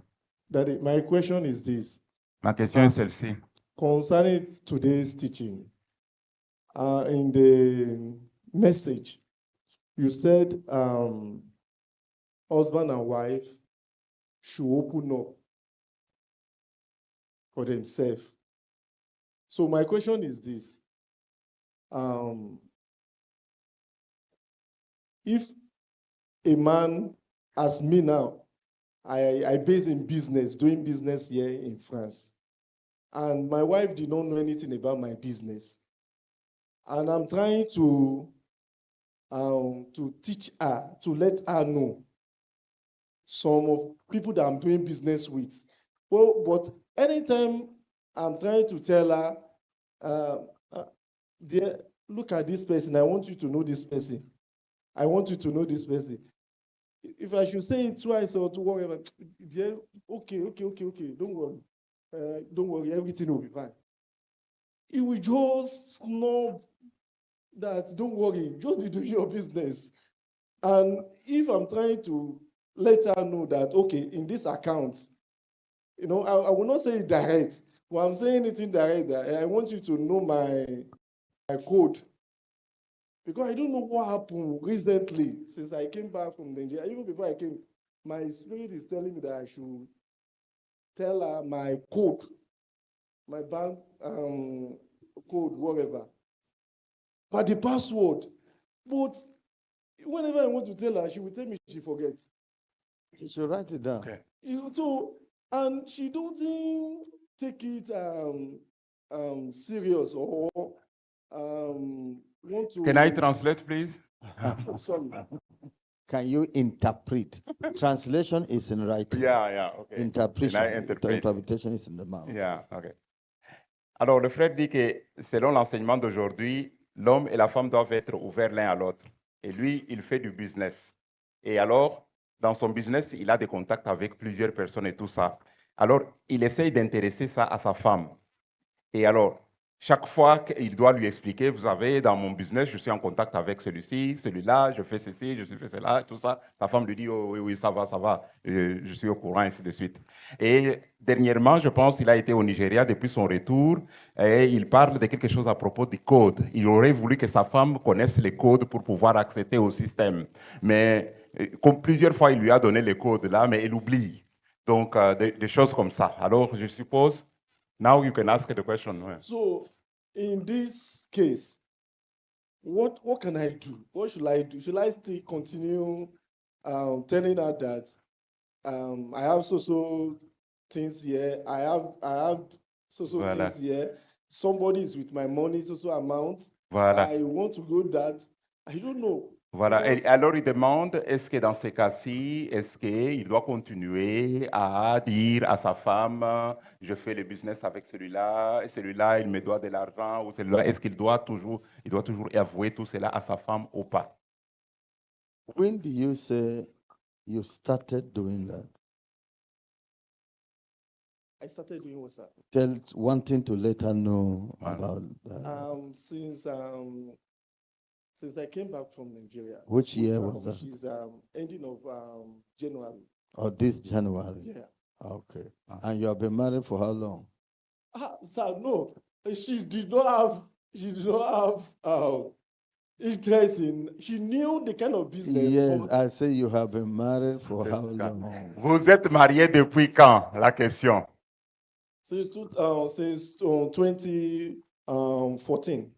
Daddy, my question is this. Ma question est celle-ci. Concerning today's teaching, in the message, you said husband and wife should open up for themselves. So my question is this. If a man, as me now, I base in business, doing business here in France, and my wife did not know anything about my business. And I'm trying to teach her, to let her know some of people that I'm doing business with. Well, but anytime I'm trying to tell her, dear, look at this person, I want you to know this person. I want you to know this person. If I should say it twice or whatever, dear, okay, don't worry, everything will be fine. He will just snub that, don't worry, just be doing your business. And if I'm trying to let her know that, okay, in this account, I will not say it direct, but I'm saying it indirect, that I want you to know my code. Because I don't know what happened recently since I came back from Nigeria. Even before I came, my spirit is telling me that I should tell her my code, my bank code, whatever. But the password. But whenever I want to tell her, she will tell me she forgets. You should write it down. Okay. And she doesn't take it serious or want to. Can I translate, please? Oh, sorry. Can you interpret? Translation is in writing. Yeah, okay. Interpretation, Can I interpret? interpretation is in the mouth. Yeah, okay. Alors, le frère dit que selon l'enseignement d'aujourd'hui, l'homme et la femme doivent être ouverts l'un à l'autre. Et lui, il fait du business. Et alors, dans son business, il a des contacts avec plusieurs personnes et tout ça. Alors, il essaye d'intéresser ça à sa femme. Et alors, chaque fois qu'il doit lui expliquer, vous savez, dans mon business, je suis en contact avec celui-ci, celui-là, je fais ceci, je fais cela, tout ça. La femme lui dit, oh, oui, ça va, je suis au courant, ainsi de suite. Et dernièrement, je pense qu'il a été au Nigeria depuis son retour et il parle de quelque chose à propos des codes. Il aurait voulu que sa femme connaisse les codes pour pouvoir accéder au système. Mais comme plusieurs fois, il lui a donné les codes là, mais elle oublie. Donc, des choses comme ça. Alors, je suppose... Now you can ask the question. So, in this case, what can I do? What should I do? Should I still continue telling her that I have so things here? I have so Voilà. things here. Somebody is with my money, so amount. Voilà. I want to go that. I don't know. Voilà. Because- Et alors, il demande, est-ce que dans ces cas-ci, est-ce qu'il doit continuer à dire à sa femme, je fais le business avec celui-là, et celui-là, il me doit de l'argent, ou celui-là, est-ce qu'il doit toujours avouer tout cela à sa femme ou pas? When do you say you started doing that? I started doing what's that? Wanting to let her know Wow. about Since I came back from Nigeria. Which year was that? Which is ending of January. or this January. Yeah. Okay. And you have been married for how long? Sir, no, she did not have interest in. She knew the kind of business. Yes, but I say you have been married for how long? Vous êtes mariés depuis quand? La question. since 2014.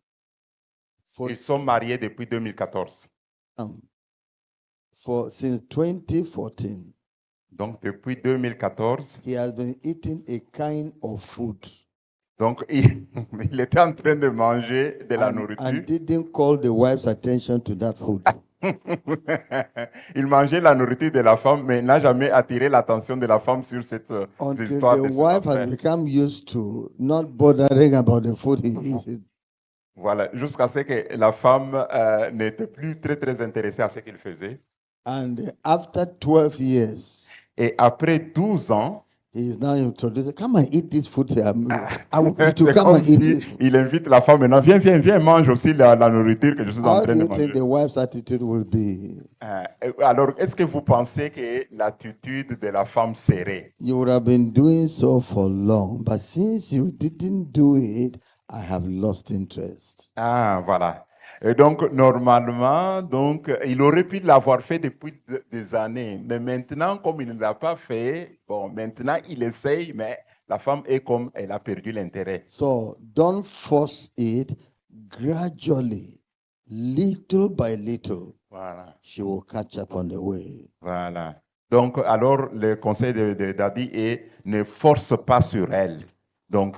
Ils sont mariés depuis 2014. Since 2014, Donc, depuis 2014, he has been eating a kind of food donc il était en train de manger de la and nourriture. didn't call the wife's attention to that food. Il mangeait la nourriture de la femme, mais n'a jamais attiré l'attention de la femme sur cette Until histoire de the son wife has affaire. become used to not bothering about the food he eats. Voilà, jusqu'à ce que la femme n'était plus très intéressée à ce qu'il faisait. And after 12 years, Et après 12 ans, he is now introducing, come and eat this food here. I want you to c'est come comme and eat si this food. il invite la femme maintenant, viens, mange aussi la nourriture que je suis en How train do de you manger. think the wife's attitude will be? Alors, est-ce que vous pensez que l'attitude de la femme serait? You would have been doing so for long, but since you didn't do it, I have lost interest. Ah, voilà. Et donc, normalement, il aurait pu l'avoir fait depuis des années. Mais maintenant, comme il ne l'a pas fait, bon, maintenant, il essaye, mais la femme est comme elle a perdu l'intérêt. So don't force it. Gradually, little by little, Voilà. she will catch up on the way. Voilà. Donc, alors, le conseil de Daddy est ne force pas sur elle. Donc,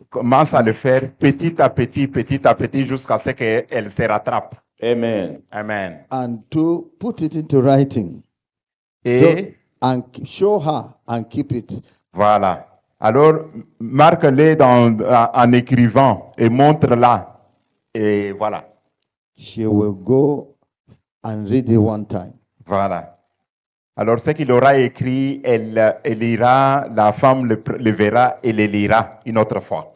commence à le faire petit à petit, jusqu'à ce qu'elle se rattrape. Amen. Amen. And to put it into writing. Et And show her and keep it. voilà. Alors, marque-les en écrivant et montre-la. Et voilà. She will go and read it one time. Voilà. Alors, ce qu'il aura écrit, elle ira, la femme le verra et le lira une autre fois.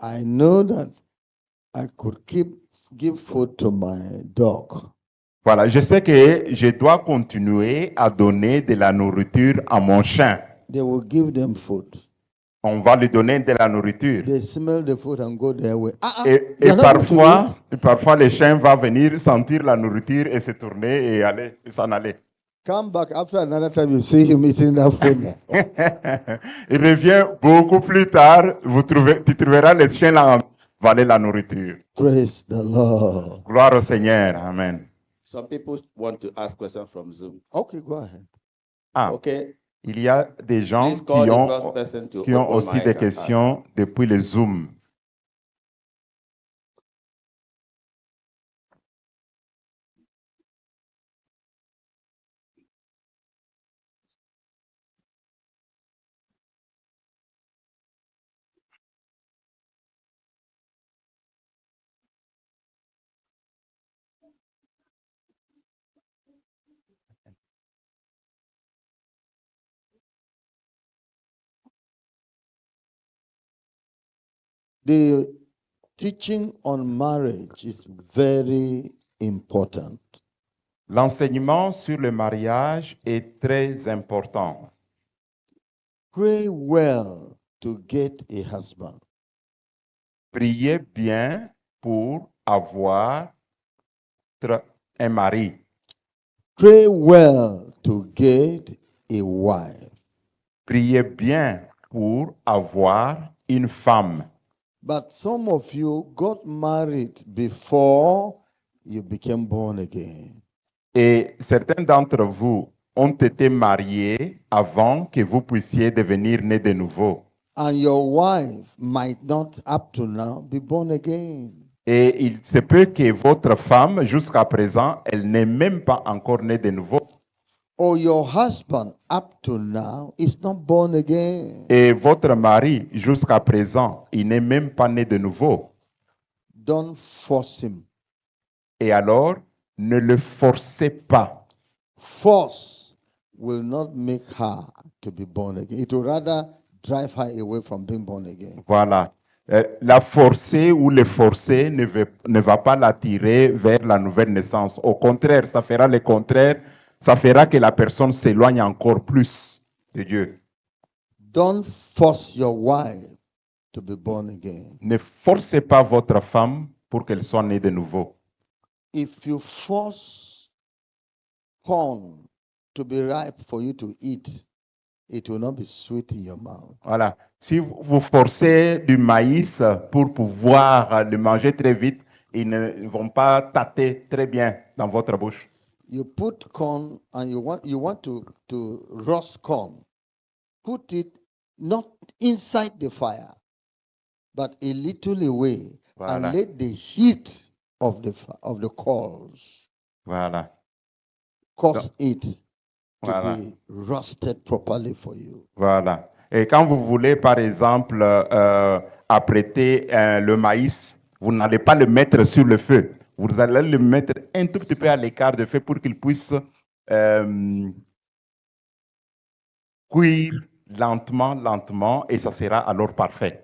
I know that I could give food to my dog. Voilà, je sais que je dois continuer à donner de la nourriture à mon chien. They will give them food. On va lui donner de la nourriture. They smell the food and go their way. Et You're not going to eat? parfois, le chien va venir sentir la nourriture et se tourner et aller, et s'en aller. Come back after another time, you see him eating that food. Il revient beaucoup plus tard, tu trouveras le chien là avaler la nourriture. Praise the Lord. Gloire au Seigneur. Amen. Some people want to ask questions from Zoom. Okay, go ahead. Ah, Okay. il y a des gens Please call qui the first person to ont open aussi mic des and questions depuis le Zoom. The teaching on marriage is very important. L'enseignement sur le mariage est très important. Pray well to get a husband. Priez bien pour avoir un mari. Pray well to get a wife. Priez bien pour avoir une femme. But some of you got married before you became born again. Et certains d'entre vous ont été mariés avant que vous puissiez devenir nés de nouveau. And your wife might not, up to now, be born again. Et il se peut que votre femme, jusqu'à présent, elle n'est même pas encore née de nouveau. Or your husband, up to now, is not born again. Et votre mari, jusqu'à présent, il n'est même pas né de nouveau. Don't force him. Et alors, ne le forcez pas. Force will not make her to be born again. It will rather drive her away from being born again. Voilà. La forcer ou le forcer ne va pas l'attirer vers la nouvelle naissance. Au contraire, ça fera le contraire. Ça fera que la personne s'éloigne encore plus de Dieu. Don't force your wife to be born again. Ne forcez pas votre femme pour qu'elle soit née de nouveau. If you force corn to be ripe for you to eat, it will not be sweet in your mouth. Voilà. Si vous forcez du maïs pour pouvoir le manger très vite, ils ne vont pas tâter très bien dans votre bouche. You put corn and you want to roast corn. Put it not inside the fire, but a little away, Voilà. and let the heat of the coals Voilà. cause it to Voilà. be roasted properly for you. Voilà. Et quand vous voulez, par exemple, apprêter le maïs, vous n'allez pas le mettre sur le feu. Vous allez le mettre un tout petit peu à l'écart du feu pour qu'il puisse cuire lentement, et ça sera alors parfait.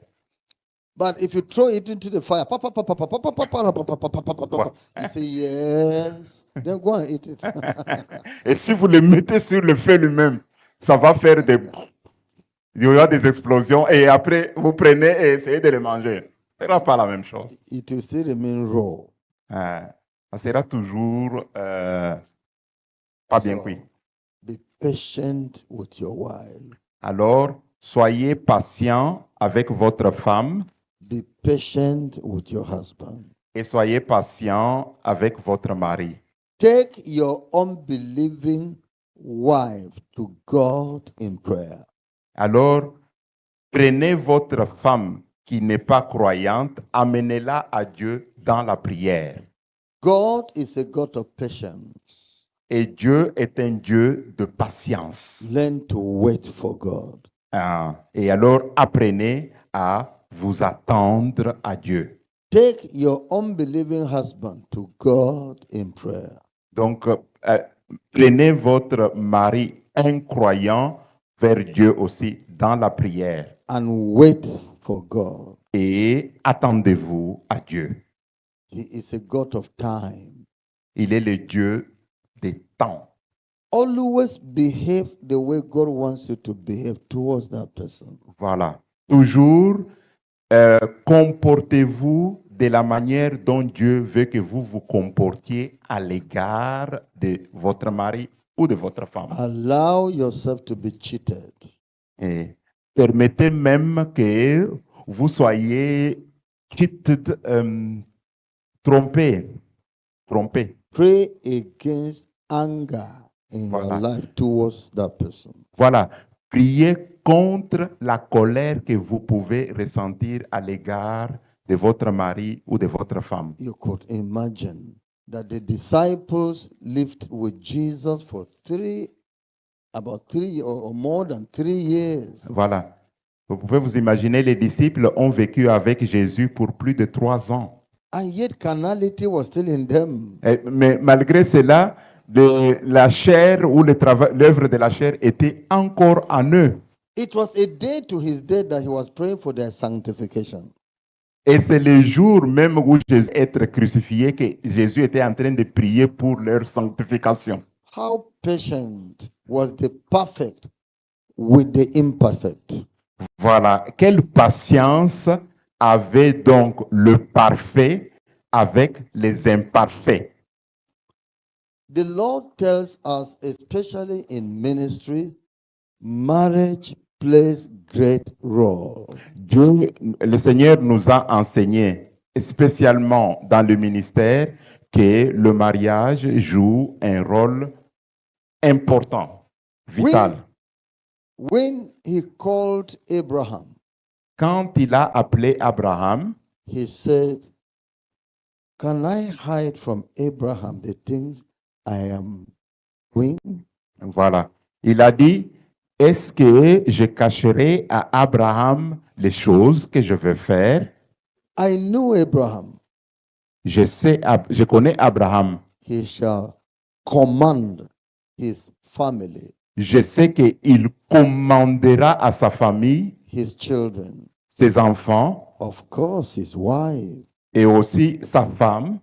But if you throw it into the fire, you say yes, then go and eat it. Et si vous le mettez sur le feu lui-même, ça va faire il y aura des explosions, et après, vous prenez et essayez de le manger. Ce sera pas la même chose. It will still remain raw. Ça sera toujours pas bien cuit. Be patient with your wife. Alors, soyez patient avec votre femme Be patient with your husband. et soyez patient avec votre mari. Take your unbelieving wife to God in prayer. Alors, prenez votre femme qui n'est pas croyante, amenez-la à Dieu dans la prière. God is a God of patience. Et Dieu est un Dieu de patience. Learn to wait for God. Et alors, apprenez à vous attendre à Dieu. Take your unbelieving husband to God in prayer. Donc, prenez votre mari incroyant vers Dieu aussi dans la prière. And wait for God. Et attendez-vous à Dieu. He is a God of time. Il est le Dieu des temps. Always behave the way God wants you to behave towards that person. Voilà. Toujours comportez-vous de la manière dont Dieu veut que vous vous comportiez à l'égard de votre mari ou de votre femme. Allow yourself to be cheated. Et permettez même que vous soyez cheated, trompés. Pray against anger in Voilà. your life towards that person. Voilà. Priez contre la colère que vous pouvez ressentir à l'égard de votre mari ou de votre femme. You could imagine that the disciples lived with Jesus for about three or more than 3 years. Voilà. Vous pouvez vous imaginer, les disciples ont vécu avec Jésus pour plus de 3 ans. And yet carnality was still in them. Mais malgré cela, la chair ou l'œuvre de la chair était encore en eux. It was a day to his death that he was praying for their sanctification. Et c'est le jour même où Jésus était crucifié que Jésus était en train de prier pour leur sanctification. How patient was the perfect with the imperfect? Voilà. Quelle patience avait donc le parfait avec les imparfaits. The Lord tells us, especially in ministry, marriage plays great role. Dieu, le Seigneur nous a enseigné, spécialement dans le ministère, que le mariage joue un rôle important, vital. When he called Abraham, Quand il a appelé Abraham, he said, "Can I hide from Abraham the things I am doing?" voilà, il a dit, est-ce que je cacherai à Abraham les choses que je vais faire? I know Abraham. Je connais Abraham. He shall command his family, Je sais qu'il commandera à sa famille, his children, ses enfants of course, his wife, et aussi sa femme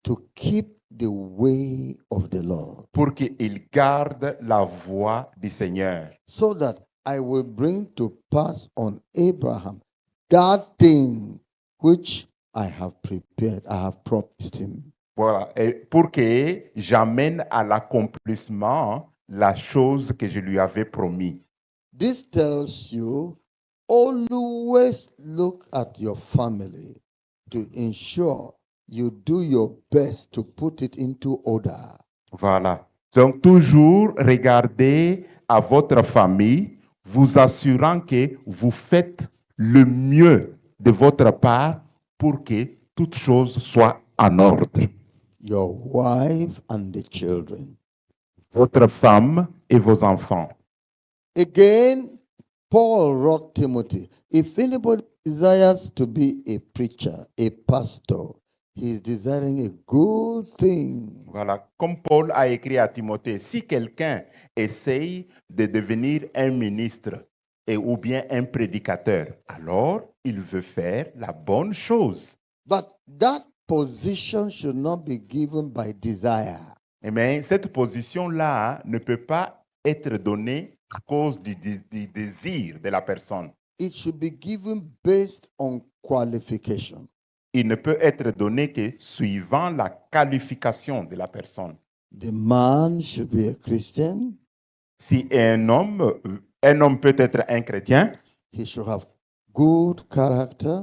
to keep the way of the Lord, pour qu'ils gardent la voie du Seigneur. so that I will bring to pass on Abraham that thing which I have prepared, I have promised him. Voilà, et pour que j'amène à l'accomplissement la chose que je lui avais promis. This tells you always look at your family to ensure you do your best to put it into order. Voilà. Donc, toujours regardez à votre famille, vous assurant que vous faites le mieux de votre part pour que toute chose soit en ordre. Your wife and the children. Votre femme et vos enfants. Again, Paul wrote Timothy, if anybody desires to be a preacher, a pastor, he is desiring a good thing. Voilà. Comme Paul a écrit à Timothée, si quelqu'un essaye de devenir un ministre ou bien un prédicateur, alors il veut faire la bonne chose. But that position should not be given by desire. Mais cette position-là ne peut pas être donnée à cause du désir de la personne. It should be given based on qualification. Il ne peut être donné que suivant la qualification de la personne. The man should be a Christian. Si un homme peut être un chrétien, He should have good character,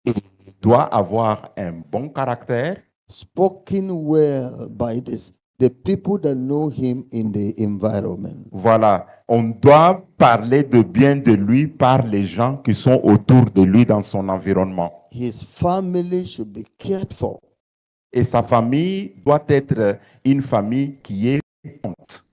il doit avoir un bon caractère, spoken well by the people that know him in the environment. Voilà, on doit parler de bien de lui par les gens qui sont autour de lui dans son environnement. His family should be cared for. Et sa famille doit être une famille qui est honte.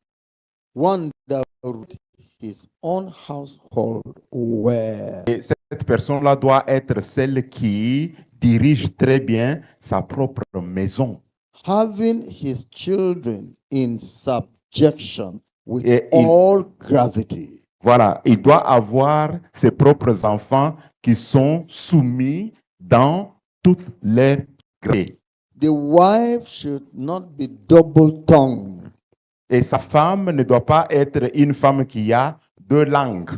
One that ruled his own household well. Et cette personne-là doit être celle qui dirige très bien sa propre maison. Having his children in subjection with Et il- all gravity. Voilà, il doit avoir ses propres enfants qui sont soumis dans toute leur gré. The wife should not be double-tongued. Et sa femme ne doit pas être une femme qui a deux langues.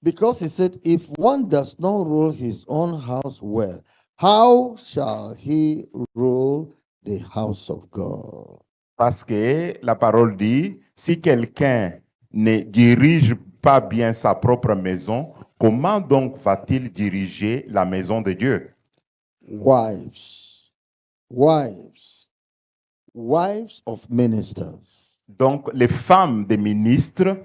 Because he said, if one does not rule his own house well, how shall he rule the house of God? Parce que la parole dit, si quelqu'un ne dirige pas bien sa propre maison, comment donc va-t-il diriger la maison de Dieu? Wives, wives of ministers. Donc, les femmes des ministres,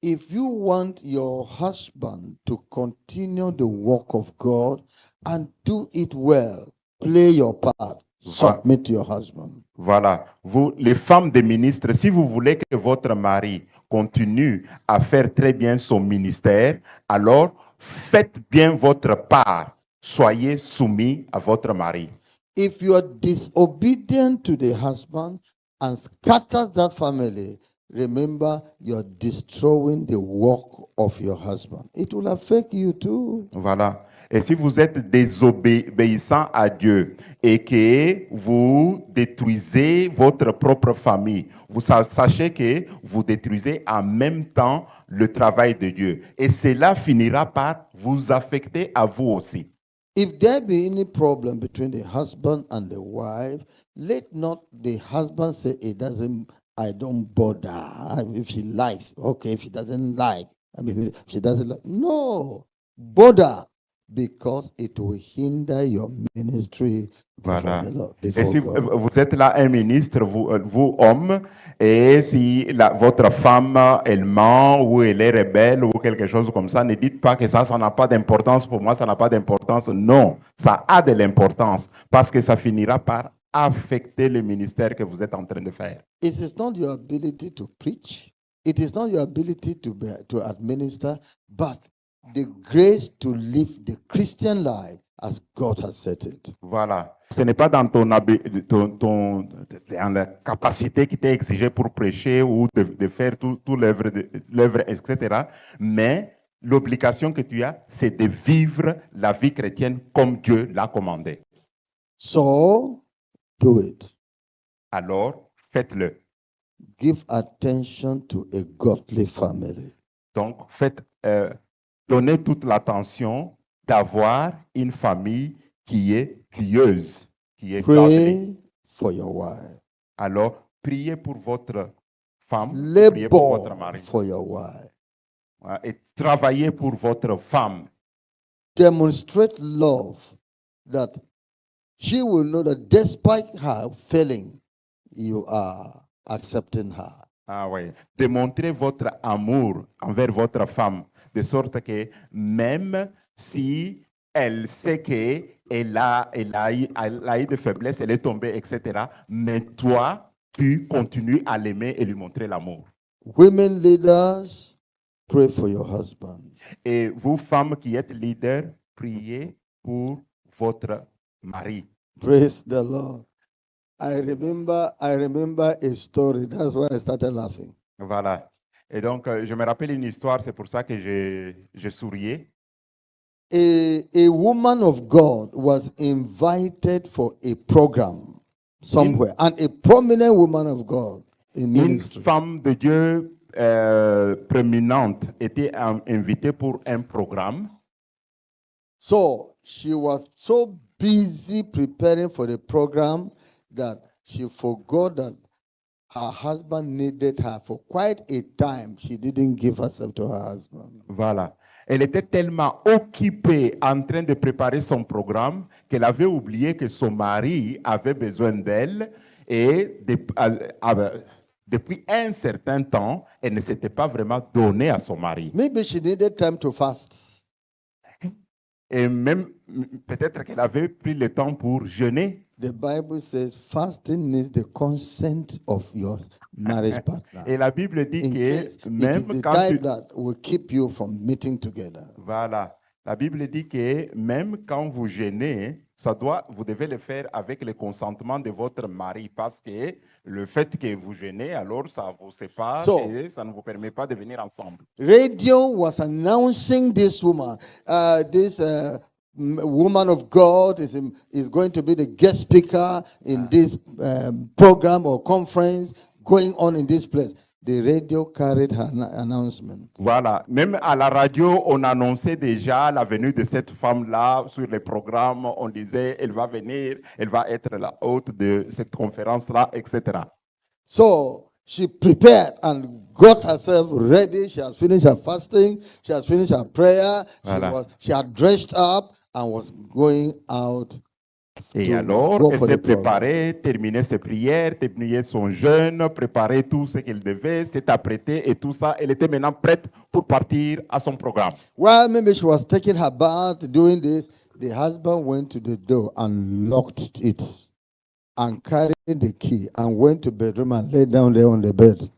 If you want your husband to continue the work of God and do it well, play your part, submit to your husband. voilà, vous, les femmes des ministres, si vous voulez que votre mari continue à faire très bien son ministère, alors faites bien votre part. Soyez soumis à votre mari. If you are disobedient to the husband and scatters that family, remember you're destroying the work of your husband. It will affect you too. Voilà. Et si vous êtes désobéissant à Dieu et que vous détruisez votre propre famille, vous sachez que vous détruisez en même temps le travail de Dieu. Et cela finira par vous affecter à vous aussi. If there be any problem between the husband and the wife, let not the husband say I don't bother. If she likes, okay. If she doesn't like, if she doesn't like, no, bother, because it will hinder your ministry before Voilà. the Lord. Et Before si God. vous êtes là un ministre, vous homme, et si votre femme, elle ment ou elle est rebelle ou quelque chose comme ça, ne dites pas que ça n'a pas d'importance pour moi, ça n'a pas d'importance. Non, ça a de l'importance parce que ça finira par affecter le ministère que vous êtes en train de faire. It is not your ability to preach. It is not your ability to administer, but the grace to live the Christian life as God has set it. Voilà. Ce n'est pas dans dans la capacité qui t'est exigée pour prêcher ou de faire tout l'œuvre, etc. Mais l'obligation que tu as, c'est de vivre la vie chrétienne comme Dieu l'a commandé. So, do it. Alors, faites-le. Give attention to a godly family. Donc, donnez toute l'attention d'avoir une famille qui est pieuse, qui est godly. Pray for your wife. Alors, priez pour votre femme, priez pour votre Labor mari. for your wife. Et travaillez pour votre femme. Demonstrate love that she will know that despite her failing, you are accepting her. Ah oui. Démontrez votre amour envers votre femme, de sorte que même si elle sait qu'elle a eu des faiblesses, elle est tombée, etc., mais toi, tu continues à l'aimer et lui montrer l'amour. Women leaders, pray for your husband. Et vous, femmes qui êtes leaders, priez pour votre mari. Praise the Lord. I remember a story. That's why I started laughing. Voilà. Et donc, je me rappelle une histoire, c'est pour ça que je souriais. A woman of God was invited for a program somewhere, and a prominent woman of God in Une ministry. femme de Dieu prééminente était invitée pour un programme. So she was so busy preparing for the program that she forgot that her husband needed her for quite a time. She didn't give herself to her husband. Voilà. Elle était tellement occupée en train de préparer son programme qu'elle avait oublié que son mari avait besoin d'elle Et depuis un certain temps, elle ne s'était pas vraiment donnée à son mari. Maybe she needed time to fast. Et même, peut-être qu'elle avait pris le temps pour jeûner. The Bible says fasting needs the consent of your marriage partner. Et la Bible dit In case que it même is the quand tu... type that will keep you from meeting together. Voilà. La Bible dit que même quand vous jeûnez, vous devez le faire avec le consentement de votre mari, parce que le fait que vous jeûnez, alors ça vous sépare et ça ne vous permet pas de venir ensemble. Radio was announcing this woman, this woman of God is going to be the guest speaker in this program or conference going on in this place. The radio carried her announcement. Voilà. Même à la radio, on annonçait déjà la venue de cette femme-là sur les programmes. On disait, elle va venir, elle va être la hôte de cette conférence-là, etc. So she prepared and got herself ready. She has finished her fasting. She has finished her prayer. Voilà. She had dressed up and was going out. Et alors, elle s'est préparée, terminé ses prières, terminé son jeûne, préparé tout ce qu'elle devait, s'est apprêtée et tout ça. Elle était maintenant prête pour partir à son programme. Well, maybe she was taking her bath, doing this. The husband went to the door and locked it and carried the key and went to the bedroom and lay down there on the bed.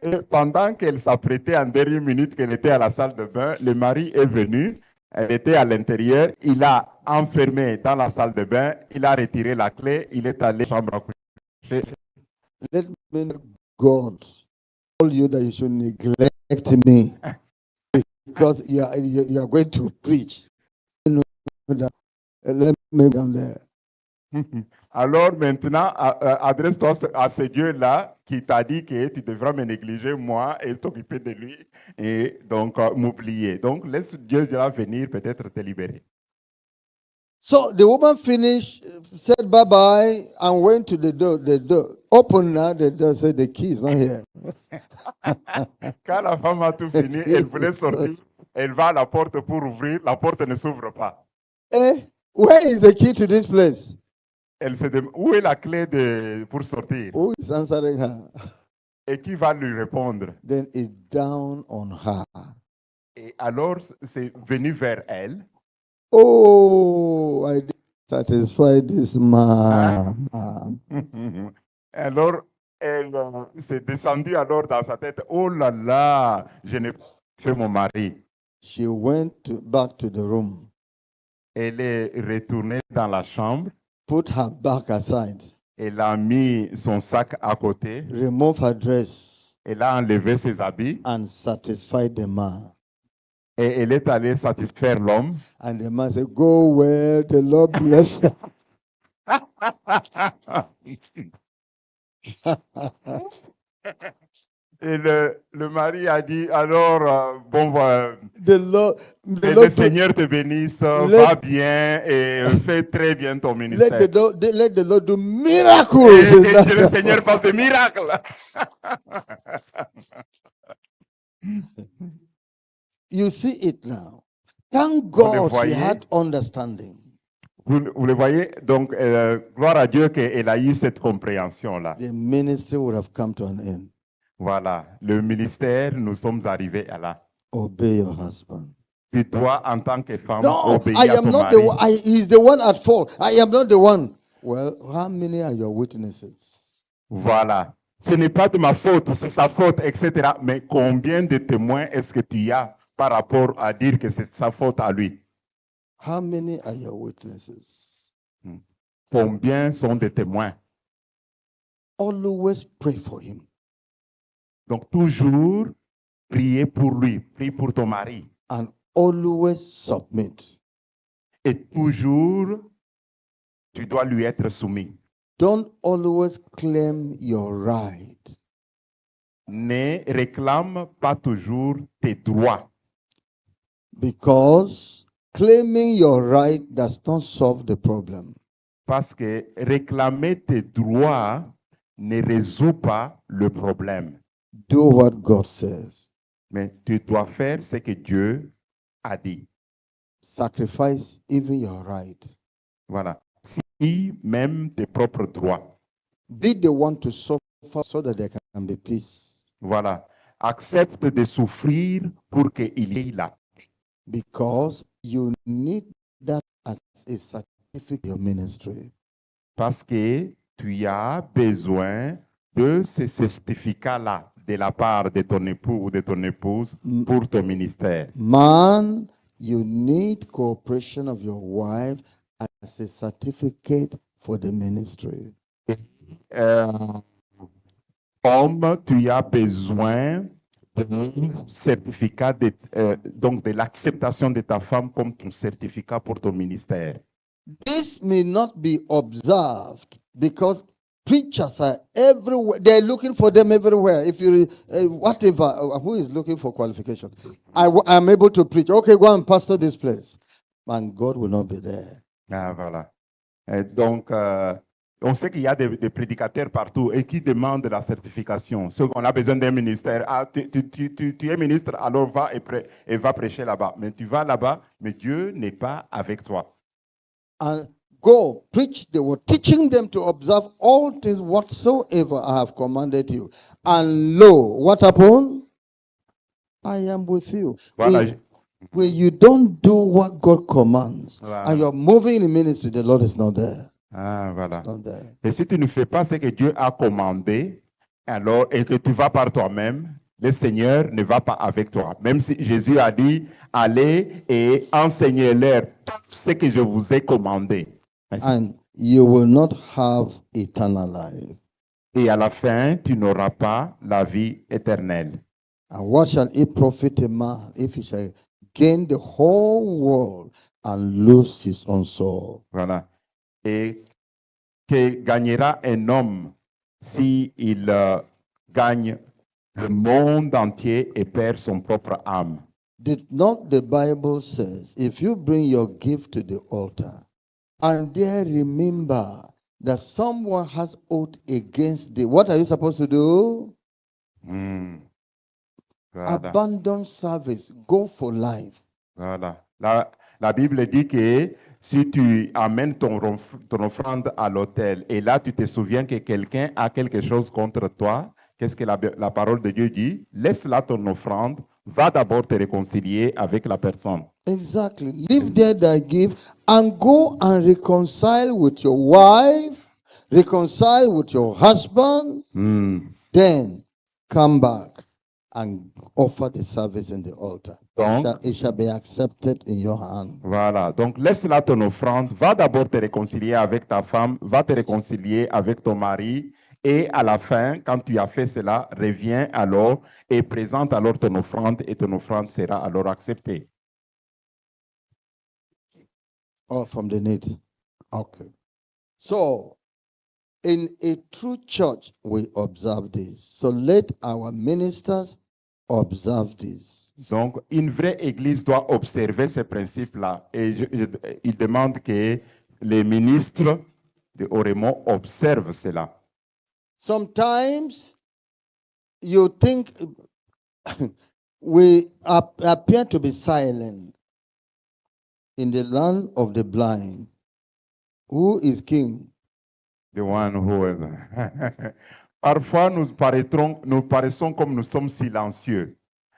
Et pendant qu'elle s'apprêtait en dernière minute, qu'elle était à la salle de bain, le mari est venu. Elle était à l'intérieur, il a enfermé dans la salle de bain, il a retiré la clé, il est allé à la chambre à coucher. Let me God tell you that you should neglect me because you are going to preach. Let me down there. Alors maintenant, adresse-toi à ce Dieu-là qui t'a dit que tu devras me négliger moi et t'occuper de lui et donc m'oublier. Donc laisse Dieu venir peut-être te libérer. So the woman finished, said bye-bye and went to the door. The door opened now, the door said the key is not here. Quand la femme a tout fini, elle voulait sortir, elle va à la porte pour ouvrir, la porte ne s'ouvre pas. Where is the key to this place? Elle se demande où est la clé pour sortir. Who is answering her? Et qui va lui répondre? Then it dawned on her. Et alors c'est venu vers elle. Oh, I didn't satisfy this man. Alors elle s'est descendue alors dans sa tête. Oh là là, je n'ai pas fait mon mari. She went back to the room. Elle est retournée dans la chambre. Put her back aside. Elle a mis son sac à côté. Remove her dress. Elle a enlevé ses habits. And satisfied the man. Et elle est allée satisfaire l'homme. And the man said, "Go where the Lord bless." Et le mari a dit, alors, bon, le Seigneur te bénisse, va bien et fais très bien ton ministère. Let the Lord do miracles. Et que le Seigneur fasse des miracles. You see it now. Thank God she had understanding. Vous le voyez, donc, gloire à Dieu qu'elle a eu cette compréhension-là. The ministry would have come to an end. Voilà, le ministère, nous sommes arrivés à là. Obey your husband. Puis toi, en tant que femme, No, obéis I à am ton not mari. the one. He's the one at fault. I am not the one. Well, how many are your witnesses? Voilà. Ce n'est pas de ma faute, c'est sa faute, etc. Mais combien de témoins est-ce que tu as par rapport à dire que c'est sa faute à lui? How many are your witnesses? Combien sont des témoins? Always pray for him. Donc, toujours prier pour lui, prie pour ton mari. And always submit. Et toujours, tu dois lui être soumis. Don't always claim your right. Ne réclame pas toujours tes droits. Because claiming your right does not solve the problem. Parce que réclamer tes droits ne résout pas le problème. Do what God says. Mais tu dois faire ce que Dieu a dit. Sacrifice even your right. Voilà. Si même tes propres droits. Be the one to suffer so that there can be peace. Voilà. Accepte de souffrir pour qu'il y ait la paix. Because you need that as a certificate of your ministry. Parce que tu as besoin de ce certificat-là de la part de ton époux ou de ton épouse pour ton ministère. Man, you need cooperation of your wife as a certificate for the ministry. Euh, Homme, tu as besoin d'un certificat donc de l'acceptation de ta femme comme ton certificat pour ton ministère. This may not be observed because preachers are everywhere. They're looking for them everywhere. If you, whatever, who is looking for qualification? I'm able to preach. Okay, go and pastor this place. And God will not be there. Ah, voilà. Donc, on sait qu'il y a des prédicateurs partout et qui demandent la certification. Ceux qu'on a besoin d'un ministère. Ah, tu es ministre, alors va et va prêcher là-bas. Mais tu vas là-bas, mais Dieu n'est pas avec toi. And go preach the word, teaching them to observe all things whatsoever I have commanded you. And lo, what happened? I am with you. Voilà. When you don't do what God commands, Voilà. and you're moving in ministry, the Lord is not there. Ah, voilà. It's not there. Et si tu ne fais pas ce que Dieu a commandé, alors, et que tu vas par toi-même, le Seigneur ne va pas avec toi. Même si Jésus a dit, allez et enseignez-leur tout ce que je vous ai commandé. And you will not have eternal life. Et à la fin, tu n'auras pas la vie éternelle. And what shall it profit a man if he shall gain the whole world and lose his own soul? Voilà. Et que gagnera un homme si il gagne le monde entier et perd son propre âme? Did not the Bible says, if you bring your gift to the altar, and there remember that someone has owed against thee, what are you supposed to do? Voilà. Abandon service, go for life. Voilà. La Bible dit que si tu amènes ton offrande à l'autel et là tu te souviens que quelqu'un a quelque chose contre toi, qu'est-ce que la parole de Dieu dit? Laisse là ton offrande, va d'abord te réconcilier avec la personne. Exactly. Leave there thy gift and go and reconcile with your wife, reconcile with your husband, then come back and offer the service in the altar. Donc, It shall be accepted in your hand. Voilà. Donc, laisse là ton offrande, va d'abord te réconcilier avec ta femme, va te réconcilier avec ton mari, et à la fin, quand tu as fait cela, reviens alors et présente alors ton offrande, et ton offrande sera alors acceptée. Oh, from the need. Okay. So, in a true church, we observe this. So let our ministers observe this. Donc, une vraie église doit observer ces principes-là. Et il demande que les ministres de Oremo observent cela. Sometimes you think we appear to be silent in the land of the blind. Who is king? The one who is. Parfois, nous paraissons comme nous sommes silencieux.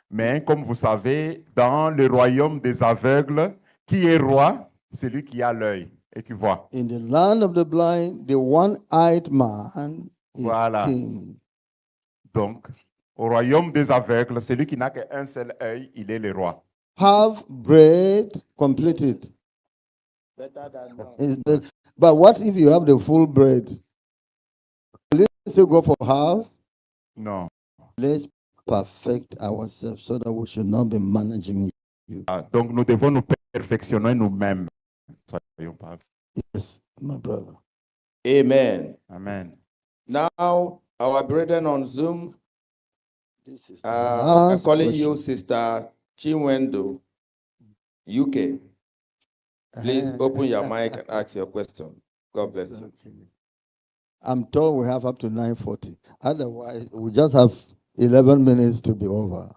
Mais comme vous savez, dans le royaume des aveugles, qui est roi? Celui qui a l'œil et qui voit. In the land of the blind, the one-eyed man is Voilà. king. Donc, au royaume des aveugles, celui qui n'a qu'un seul œil, il est le roi. Half bread completed. Better than none. But what if you have the full bread? Will you still go for half? Non. Let's perfect ourselves so that we should not be managing you. Donc, nous devons nous perfectionner nous-mêmes. Soyons pas. Yes, my brother. Amen. Amen. Now, our brethren on Zoom, This is I'm last calling question. you Sister Chinwendo, UK. Please open your mic and ask your question. God bless you. I'm told we have up to 9:40. Otherwise, we just have 11 minutes to be over.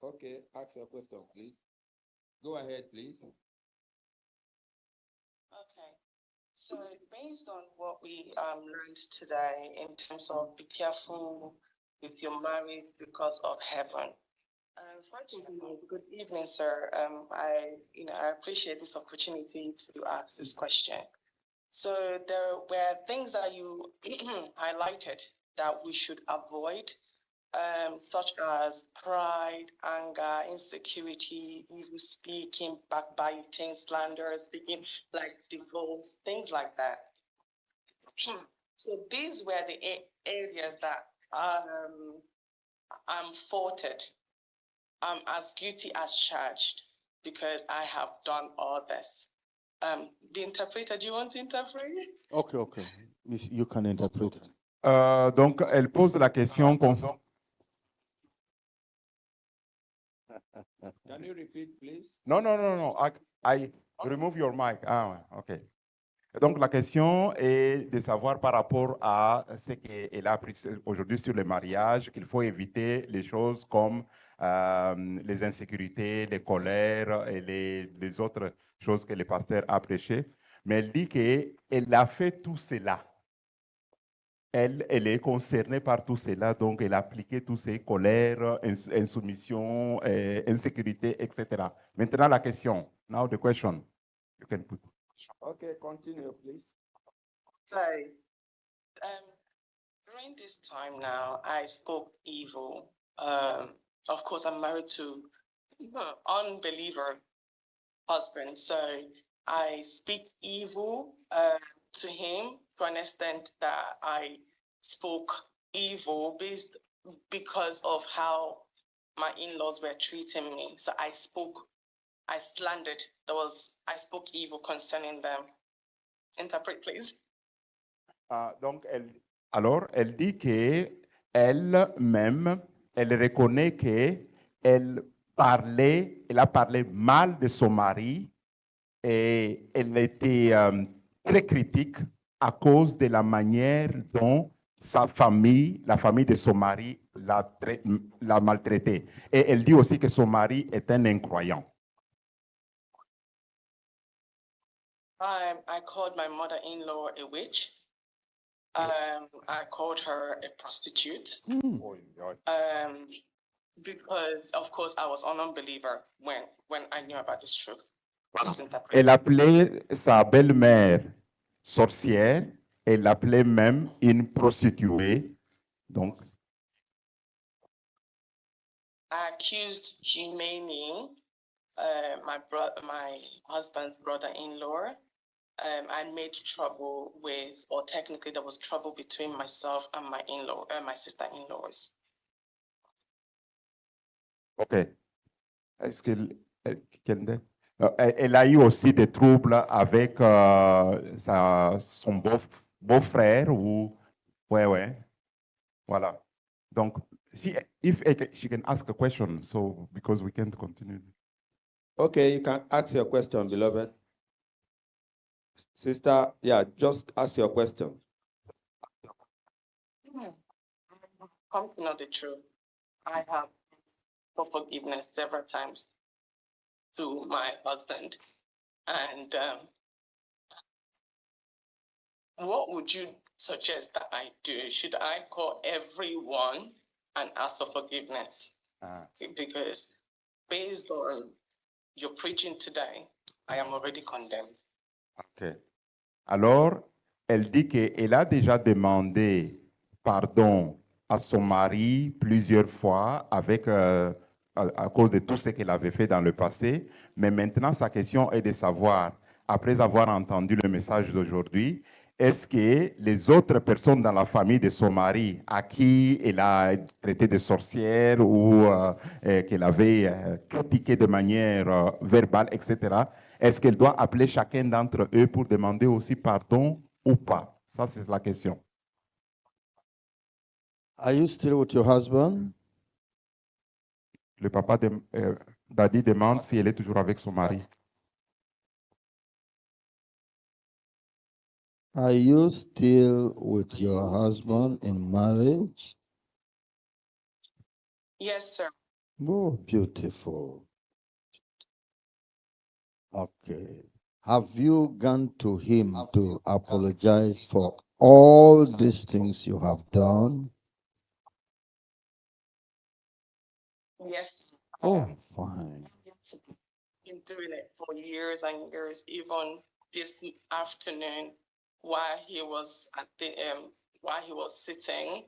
Okay, ask your question, please. Go ahead, please. Okay. So based on what we learned today in terms of be careful with your marriage because of heaven. First of all, good evening, sir. I appreciate this opportunity to ask this question. So there were things that you highlighted that we should avoid, such as pride, anger, insecurity, evil speaking, backbiting, slander, speaking like divorce, things like that. So these were the areas that I'm faulted. I'm as guilty as charged because I have done all this. The interpreter, do you want to interpret? Okay. You can interpret. Donc, elle pose la question concernant. Can you repeat, please? No. I remove your mic. Ah, OK. Donc, la question est de savoir par rapport à ce qu'elle a appris aujourd'hui sur le mariage, qu'il faut éviter les choses comme les insécurités, les colères et les autres choses que le pasteur a prêchées. Mais elle dit qu'elle a fait tout cela. Elle est concernée par tout cela, donc elle a appliqué toutes ces colères, insoumission, insécurité, etc. Maintenant, la question. Now the question. You can put. Okay, continue, please. Sorry. During this time now, I spoke evil. Of course, I'm married to an unbeliever husband, so I speak evil to him to an extent that I spoke evil because of how my in-laws were treating me. So I slandered. I spoke evil concerning them. Interpret, please. Donc, elle dit qu'elle-même, elle reconnaît qu'elle a parlé mal de son mari et elle était très critique à cause de la manière dont sa famille, la famille de son mari, l'a maltraité. Et elle dit aussi que son mari est un incroyant. I called my mother-in-law a witch. I called her a prostitute. Because, of course, I was an unbeliever when I knew about this truth. Elle appelait sa belle-mère sorcière, elle l'appelait même une prostituée. Donc, I accused Jimmy, my husband's brother-in-law. I made trouble with, or technically there was trouble between myself and my in-law, my sister-in-laws. OK. Est-ce elle a eu aussi des troubles avec son beau-frère ou... Ouais. Voilà. Donc, if she can ask a question, so because we can't continue. Okay, you can ask your question, beloved. Sister, just ask your question. Come to know the truth. I have for forgiveness several times to my husband. And what would you suggest that I do? Should I call everyone and ask for forgiveness? Because based on your preaching today, I am already condemned. OK. Alors, elle dit qu'elle a déjà demandé pardon à son mari plusieurs fois avec, à cause de tout ce qu'elle avait fait dans le passé. Mais maintenant, sa question est de savoir, après avoir entendu le message d'aujourd'hui, est-ce que les autres personnes dans la famille de son mari à qui elle a traité de sorcière ou qu'elle avait critiqué de manière verbale, etc., est-ce qu'elle doit appeler chacun d'entre eux pour demander aussi pardon ou pas? Ça, c'est la question. Are you still with your husband? Le papa Daddy demande si elle est toujours avec son mari. Are you still with your husband in marriage? Yes, sir. Oh, beautiful. Okay. Have you gone to him to apologize for all these things you have done? Yes. Oh, fine. Been doing it for years and years. Even this afternoon, while he was at the while he was sitting,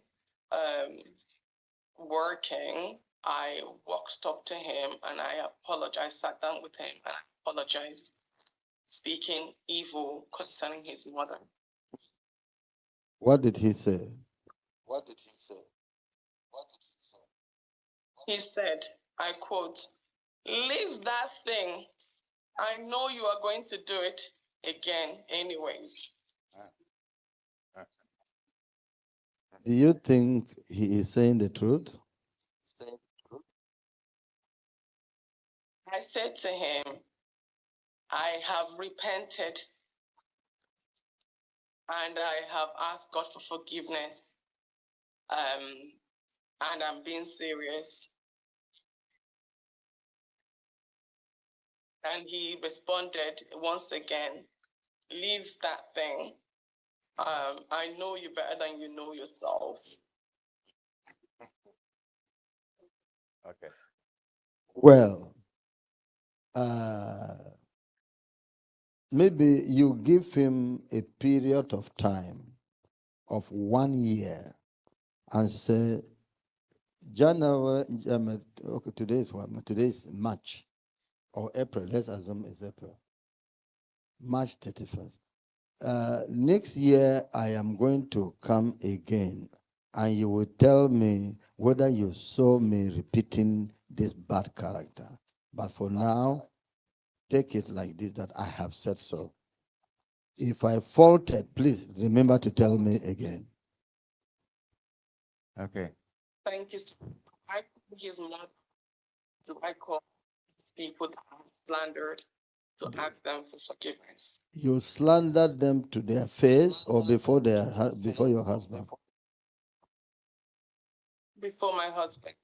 working, I walked up to him and I apologized, sat down with him and I apologized, speaking evil concerning his mother. What did he say? He said, I quote, "Leave that thing. I know you are going to do it again anyways." Do you think he is saying the truth? I said to him, I have repented and I have asked God for forgiveness. And I'm being serious. And he responded once again, "Leave that thing. I know you better than you know yourself." Okay. Well, maybe you give him a period of time of 1 year and say, January, okay, today is March or April. Let's assume it's April. March 31st. Next year, I am going to come again, and you will tell me whether you saw me repeating this bad character. But for now, take it like this, that I have said so. If I faulted, please remember to tell me again. Okay. Thank you. I call his mother. Do I call these people that I slandered to ask them for forgiveness? You slandered them to their face or before before your husband? Before my husband.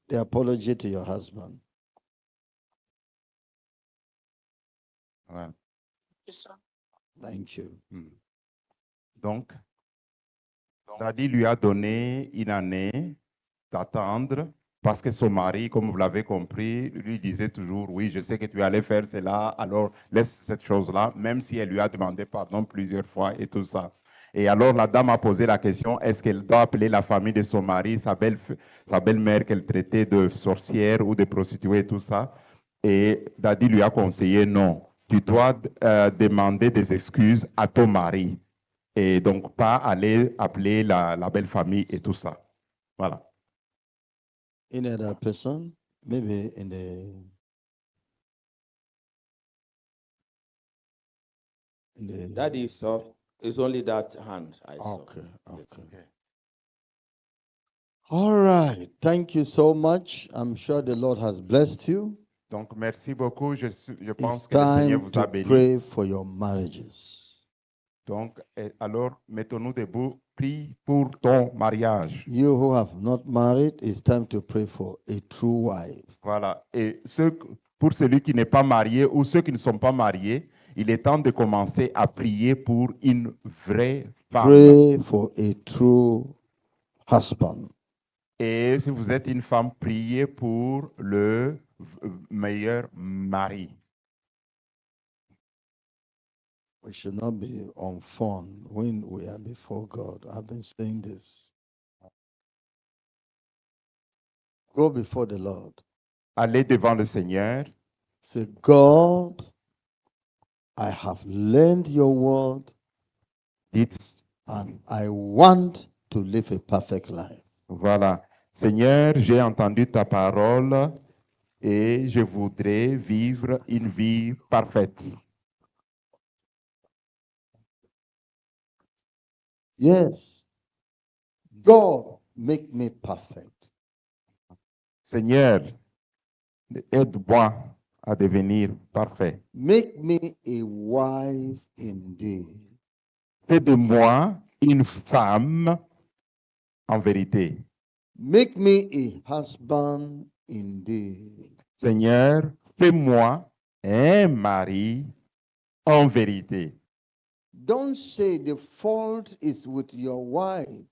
The apology to your husband. Ouais. Yes, sir. Thank you. Donc, Daddy lui a donné une année d'attendre parce que son mari, comme vous l'avez compris, lui disait toujours, oui, je sais que tu allais faire cela, alors laisse cette chose-là, même si elle lui a demandé pardon plusieurs fois et tout ça. Et alors la dame a posé la question, est-ce qu'elle doit appeler la famille de son mari, sa belle-mère qu'elle traitait de sorcière ou de prostituée et tout ça? Et Daddy lui a conseillé, non, tu dois demander des excuses à ton mari. Et donc, pas aller appeler la belle famille et tout ça. Voilà. Any other person? Maybe in the That is so. It's only that hand I saw. Okay. All right. Thank you so much. I'm sure the Lord has blessed you. Donc, merci beaucoup. Je pense It's que le Seigneur time vous a to béni. pray for your marriages. Donc, alors, mettons-nous debout. Prie pour ton mariage. You who have not married, it's time to pray for a true wife. Voilà. Et pour celui qui n'est pas marié ou ceux qui ne sont pas mariés, il est temps de commencer à prier pour une vraie femme. Pray for a true husband. Et si vous êtes une femme, priez pour le meilleur mari. We should not be on phone when we are before God. I've been saying this. Go before the Lord. Allez devant le Seigneur. Say, God, I have learned your word. Dites, and I want to live a perfect life. Voilà. Seigneur, j'ai entendu ta parole et je voudrais vivre une vie parfaite. Yes. God, make me perfect. Seigneur, aide-moi à devenir parfait. Make me a wife indeed. Fais de moi une femme en vérité. Make me a husband indeed. Seigneur, fais-moi un mari en vérité. Don't say the fault is with your wife.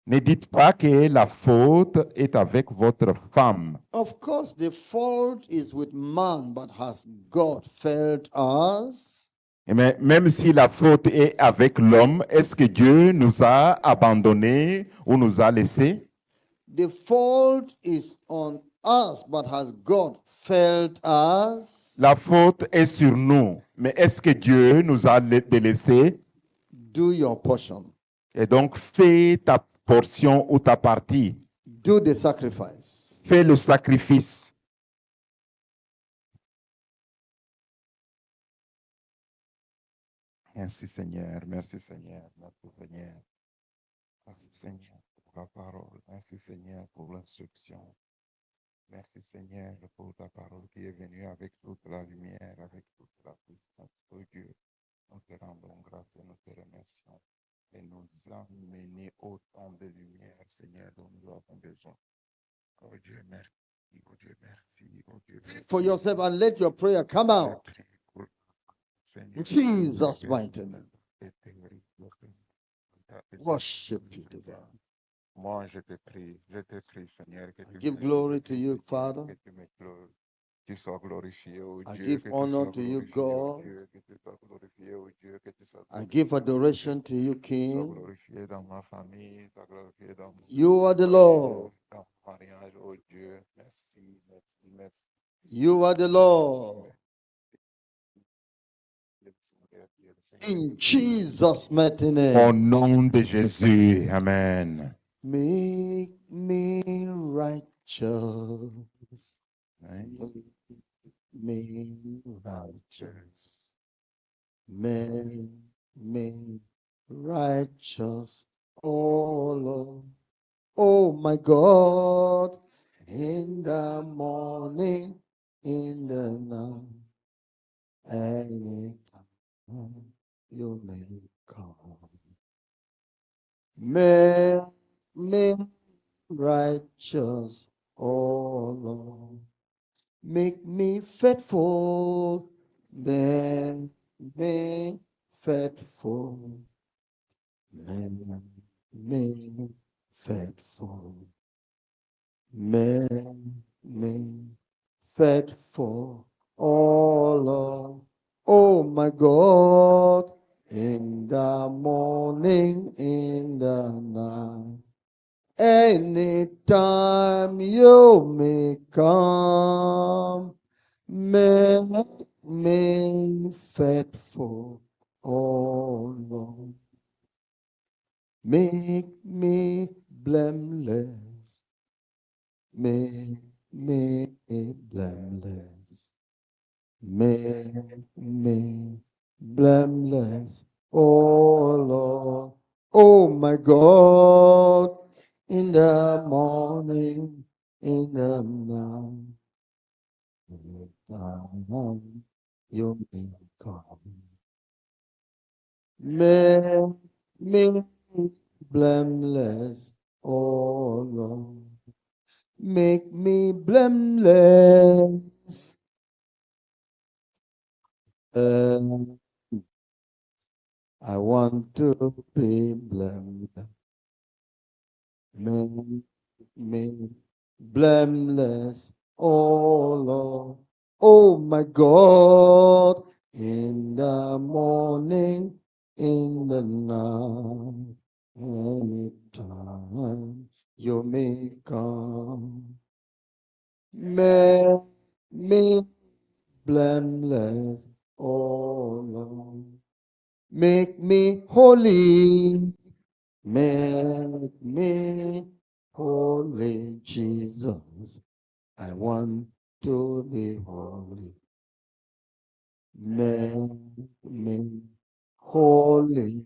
Ne dites pas que la faute est avec votre femme. Of course, the fault is with man, but has God failed us? Mais même si la faute est avec l'homme, est-ce que Dieu nous a abandonnés ou nous a laissés? The fault is on us, but has God failed us? La faute est sur nous, mais est-ce que Dieu nous a délaissés? Do your portion. Et donc, fais ta portion ou ta partie. Do the sacrifice. Fais le sacrifice. Merci Seigneur, merci Seigneur, merci Seigneur. Merci Seigneur pour la parole, merci Seigneur pour l'instruction. Merci Seigneur pour ta parole qui est venue avec toute la lumière, avec toute la puissance. Oh Dieu, nous te rendons grâce et nous te remercions. Et nous emmener autant de lumière, Seigneur, dont nous avons besoin. Oh Dieu, merci. Oh Dieu, merci. Oh Dieu, merci. For yourself and let your prayer come out. In Jesus' mighty name. Worship you, divine. Moi, je te prie, Seigneur, que tu Give glory to you, Father. que tu sois glorifié, oh I Dieu, give que tu honor sois to you, glorifié, oh God. Dieu, que tu sois glorifié, oh Dieu, que tu sois I glorifié, give adoration to you, sois King. glorifié dans ma famille, sois glorifié dans mon You are the Lord. dans mon mariage, oh Dieu, merci, merci, merci. You are the Lord. In Jesus' mighty Au name. nom de Jésus, Amen. Make me righteous. Make me righteous. Make me righteous. Oh Lord. Oh my God. In the morning, in the night, anytime you may come. Make me righteous, oh Lord. Make me faithful, make me faithful, make me faithful, make me faithful, oh Lord. Oh my God, in the morning, in the night, anytime you may come, make me faithful, oh Lord. Make me blameless, make me blameless, make me blameless, oh Lord. Oh my God, in the morning, in the night, anytime you may come. Make me blameless, oh Lord. Make me blameless. I want to be blameless. Make me blameless, oh Lord. Oh my God, in the morning, in the night, anytime you may come. Make me blameless, oh Lord. Make me holy. Make me holy, Jesus. I want to be holy. Make me holy,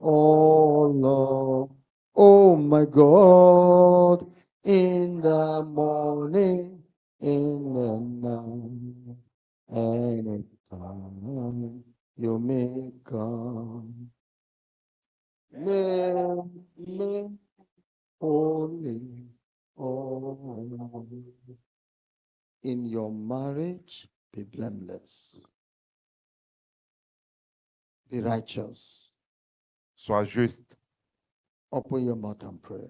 oh Lord. Oh my God, in the morning, in the night, anytime you may come. Make me Holy, holy. In your marriage, be blameless. Be righteous. Sois juste. Open your mouth and pray.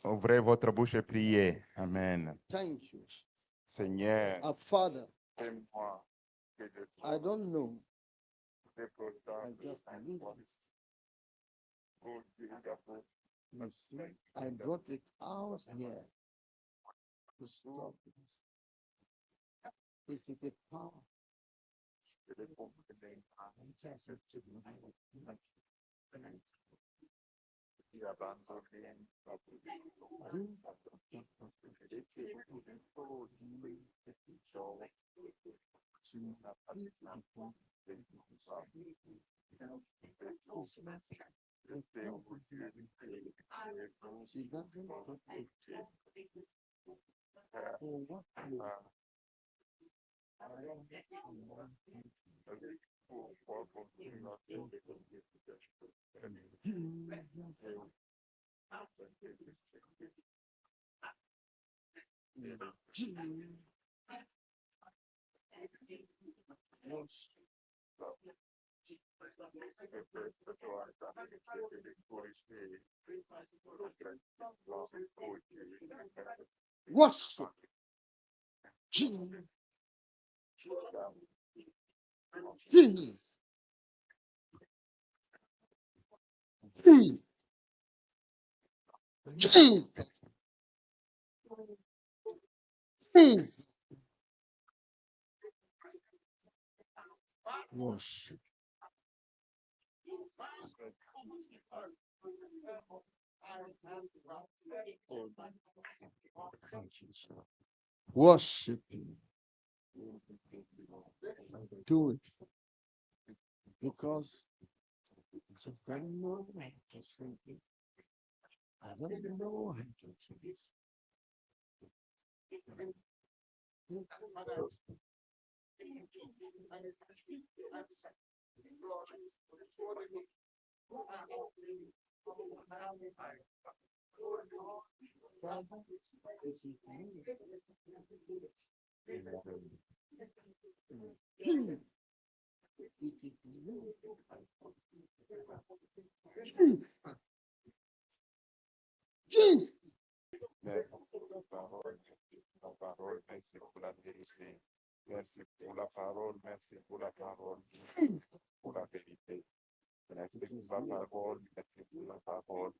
Ouvrez votre bouche et priez. Amen. Thank you. Seigneur, Our Father, fais-moi que de I don't know. I déposant just need this. You see, I brought it out here to stop this. This is a power. She doesn't want it. For what you worship. Jesus. Jesus. Jesus. Jesus. Jesus. Worship. Worship him. Do it. Because just I don't know how to say it. I don't know how to say this. Merci pour la parole, merci pour la vérité. Merci pour la parole, merci pour la parole, pour la vérité. Merci pour la parole, merci pour la parole,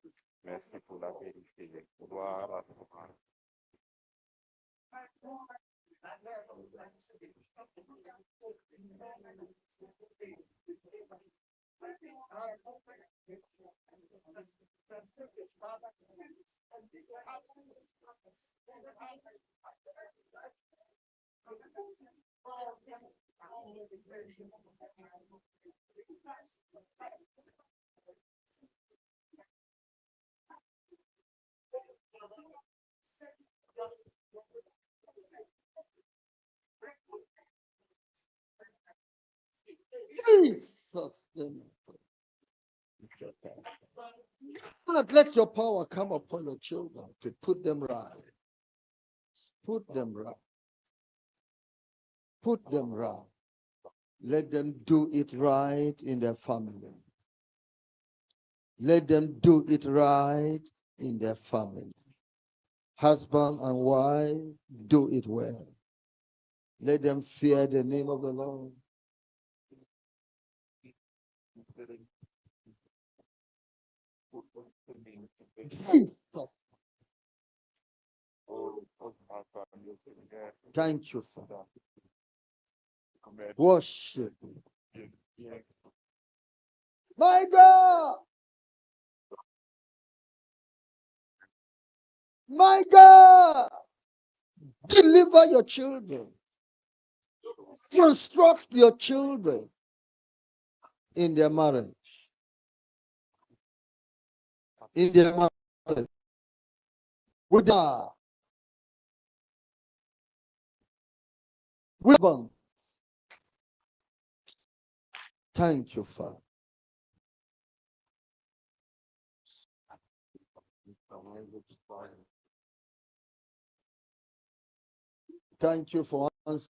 merci pour la vérité. Gloire à toi. God, let your power come upon your children to put them right. Put them right. Put them right. Let them do it right in their family. Let them do it right in their family. Husband and wife, do it well. Let them fear the name of the Lord. Thank you, Father. Worship. My God! My God! Deliver your children. Construct your children in their marriage. In their marriage. With them. With them. Thank you, Father. Thank you for answering.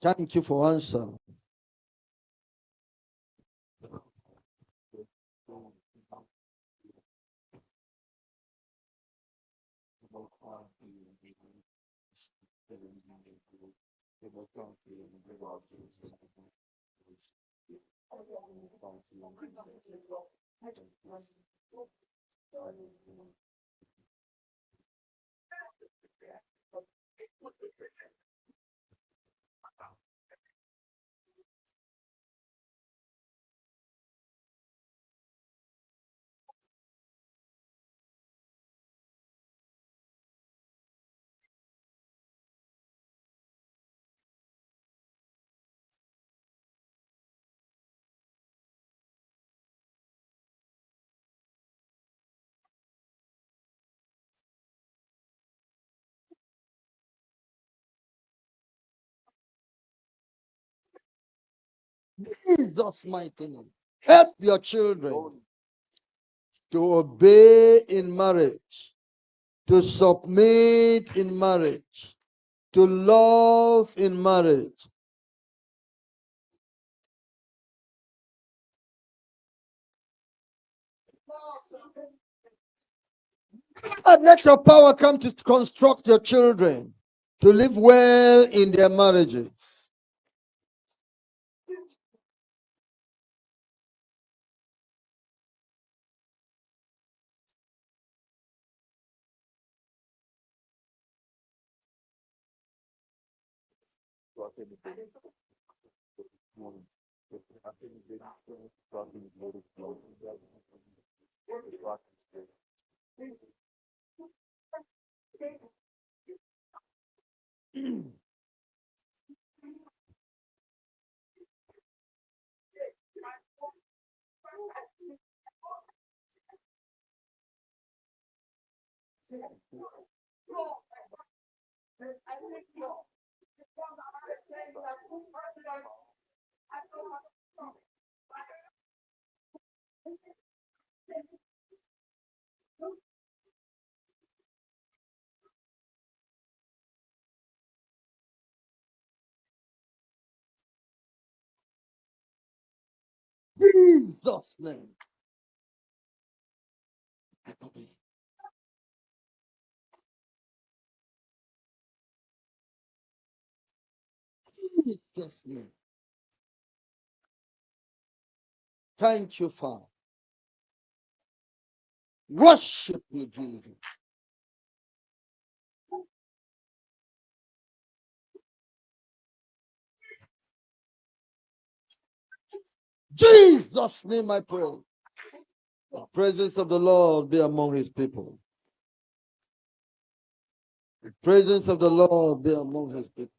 Thank you for answering. Jesus' mighty name. Help your children to obey in marriage, to submit in marriage, to love in marriage. And let your power come to construct your children to live well in their marriages. Jesus' name. Jesus' name. Thank you, Father. Worship you, Jesus. Jesus' name I pray. The presence of the Lord be among his people. The presence of the Lord be among his people.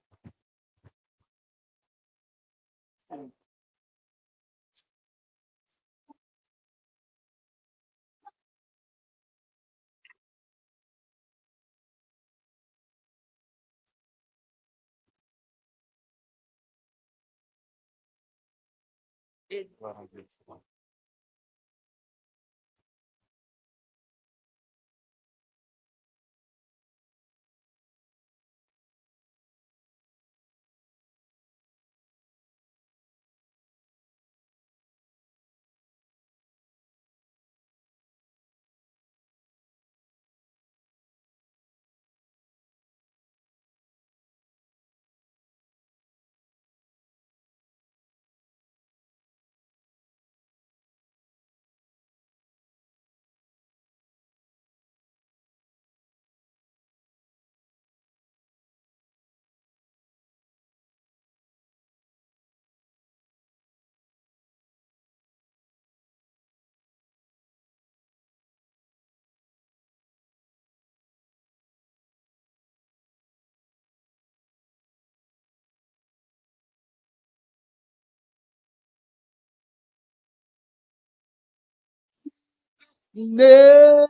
Name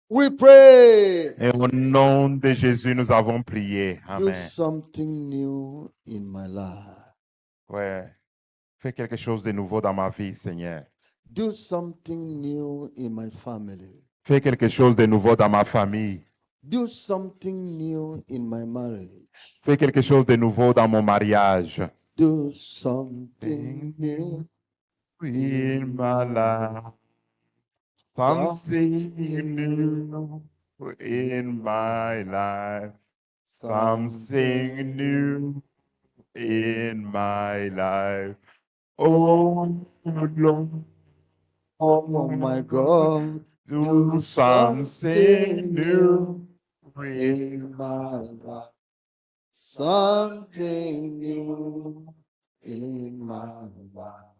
we pray. Et au nom de Jésus, nous avons prié. Do Amen. something new in my life. Ouais. Fais quelque chose de nouveau dans ma vie, Seigneur. Do something new in my family. Fais quelque chose de nouveau dans ma famille. Do something new in my marriage. Fais quelque chose de nouveau dans mon mariage. Do something new In my life. Something new in my life. Something new in my life. Oh Lord, Oh my God, do something new in my life. Something new in my life.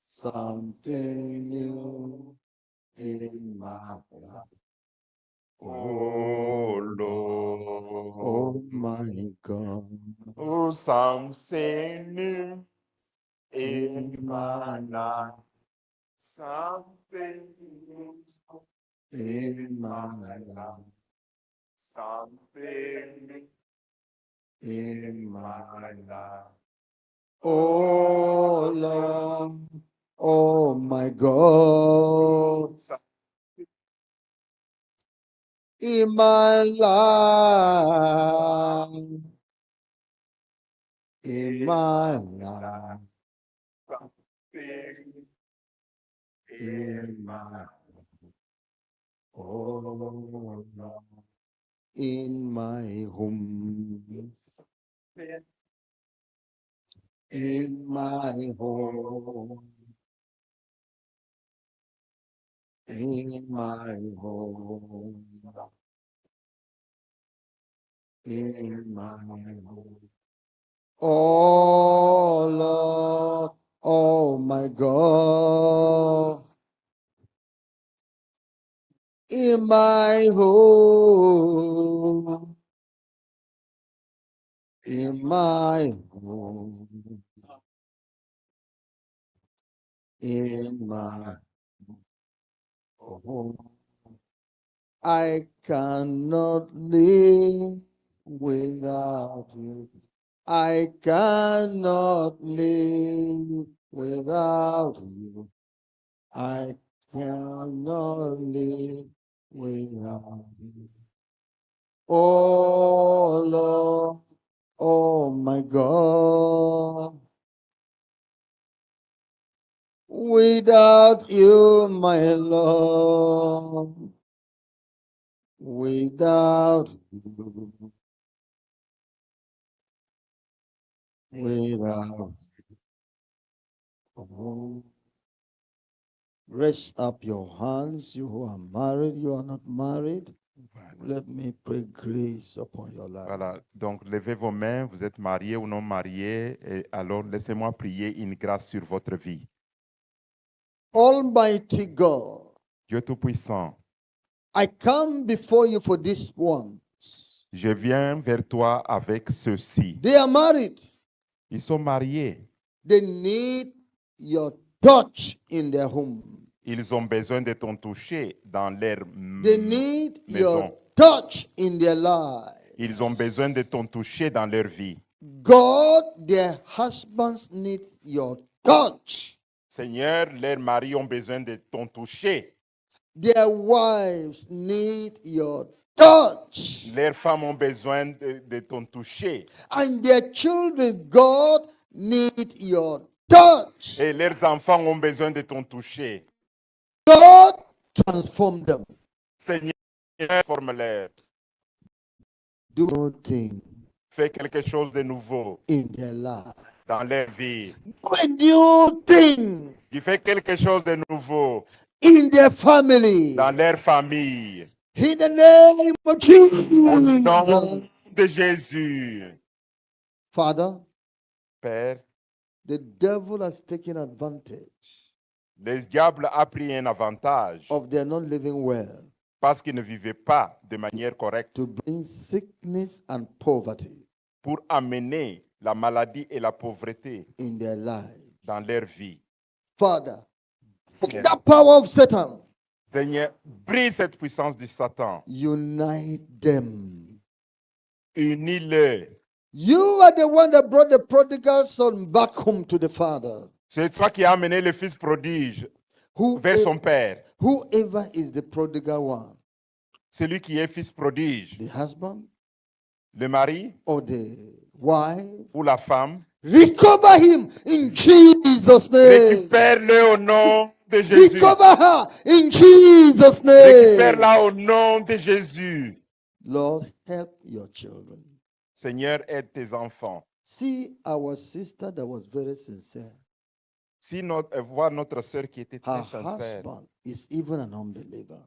Something new in my life. Oh Oh Lord, my God, do something new in my life. Something new in my life, something new in my my life. Oh Lord, oh my God, in my life, in my life, Something in my oh Lord, in my home, in my home, in my home, in my home. Oh Lord, oh my God, in my home, in my home, in my home. I cannot live without you. I cannot live without you. I cannot live without you. Oh Lord, oh my God, without you, my Lord, without you, without you. Raise up your hands, you who are married, you are not married. Let me pray grace upon your life. Voilà, donc levez vos mains, vous êtes mariés ou non mariés, et alors laissez-moi prier une grâce sur votre vie. Almighty God, Dieu Tout-Puissant, I come before you for this one. je viens vers toi avec ceci. They are married. Ils sont mariés. They need your touch in their home. Ils ont besoin de ton toucher dans leur They need maison. your touch in their life. Ils ont besoin de ton toucher dans leur vie. God, their husbands need your touch. Seigneur, leurs maris ont besoin de ton toucher. Their wives need your touch. Leurs femmes ont besoin de ton toucher. And their children, God, need your touch. Et leurs enfants ont besoin de ton toucher. God, transform them. Seigneur, forme-les. Do nothing Fais quelque chose de nouveau in their life. dans leur vie. Do a new thing Tu fais quelque chose de nouveau in their family. dans leur famille. In the name of Au nom Jesus. de Jésus. Father, Père, the devil has taken advantage le diable a pris un avantage of their not living well parce qu'ils ne vivaient pas de manière correcte to bring sickness and poverty pour amener la maladie et la pauvreté in their life. dans leur vie. Father, that power of Satan, Seigneur, brise cette puissance du Satan. unite them. Unis-le. You are the one that brought the prodigal son back home to the father. C'est toi qui as amené le fils prodige vers son père. Whoever is the prodigal one, Celui qui est fils prodige, the husband le mari or the wife, ou la femme, recover him in Jesus' name. récupère-le au nom de Jésus. Recover her in Jesus' name. Récupère-la au nom de Jésus. Lord, help your children. Seigneur, aide tes enfants. See our sister that was very sincere. Si voir notre sœur qui était Her très sincère, husband is even an unbeliever.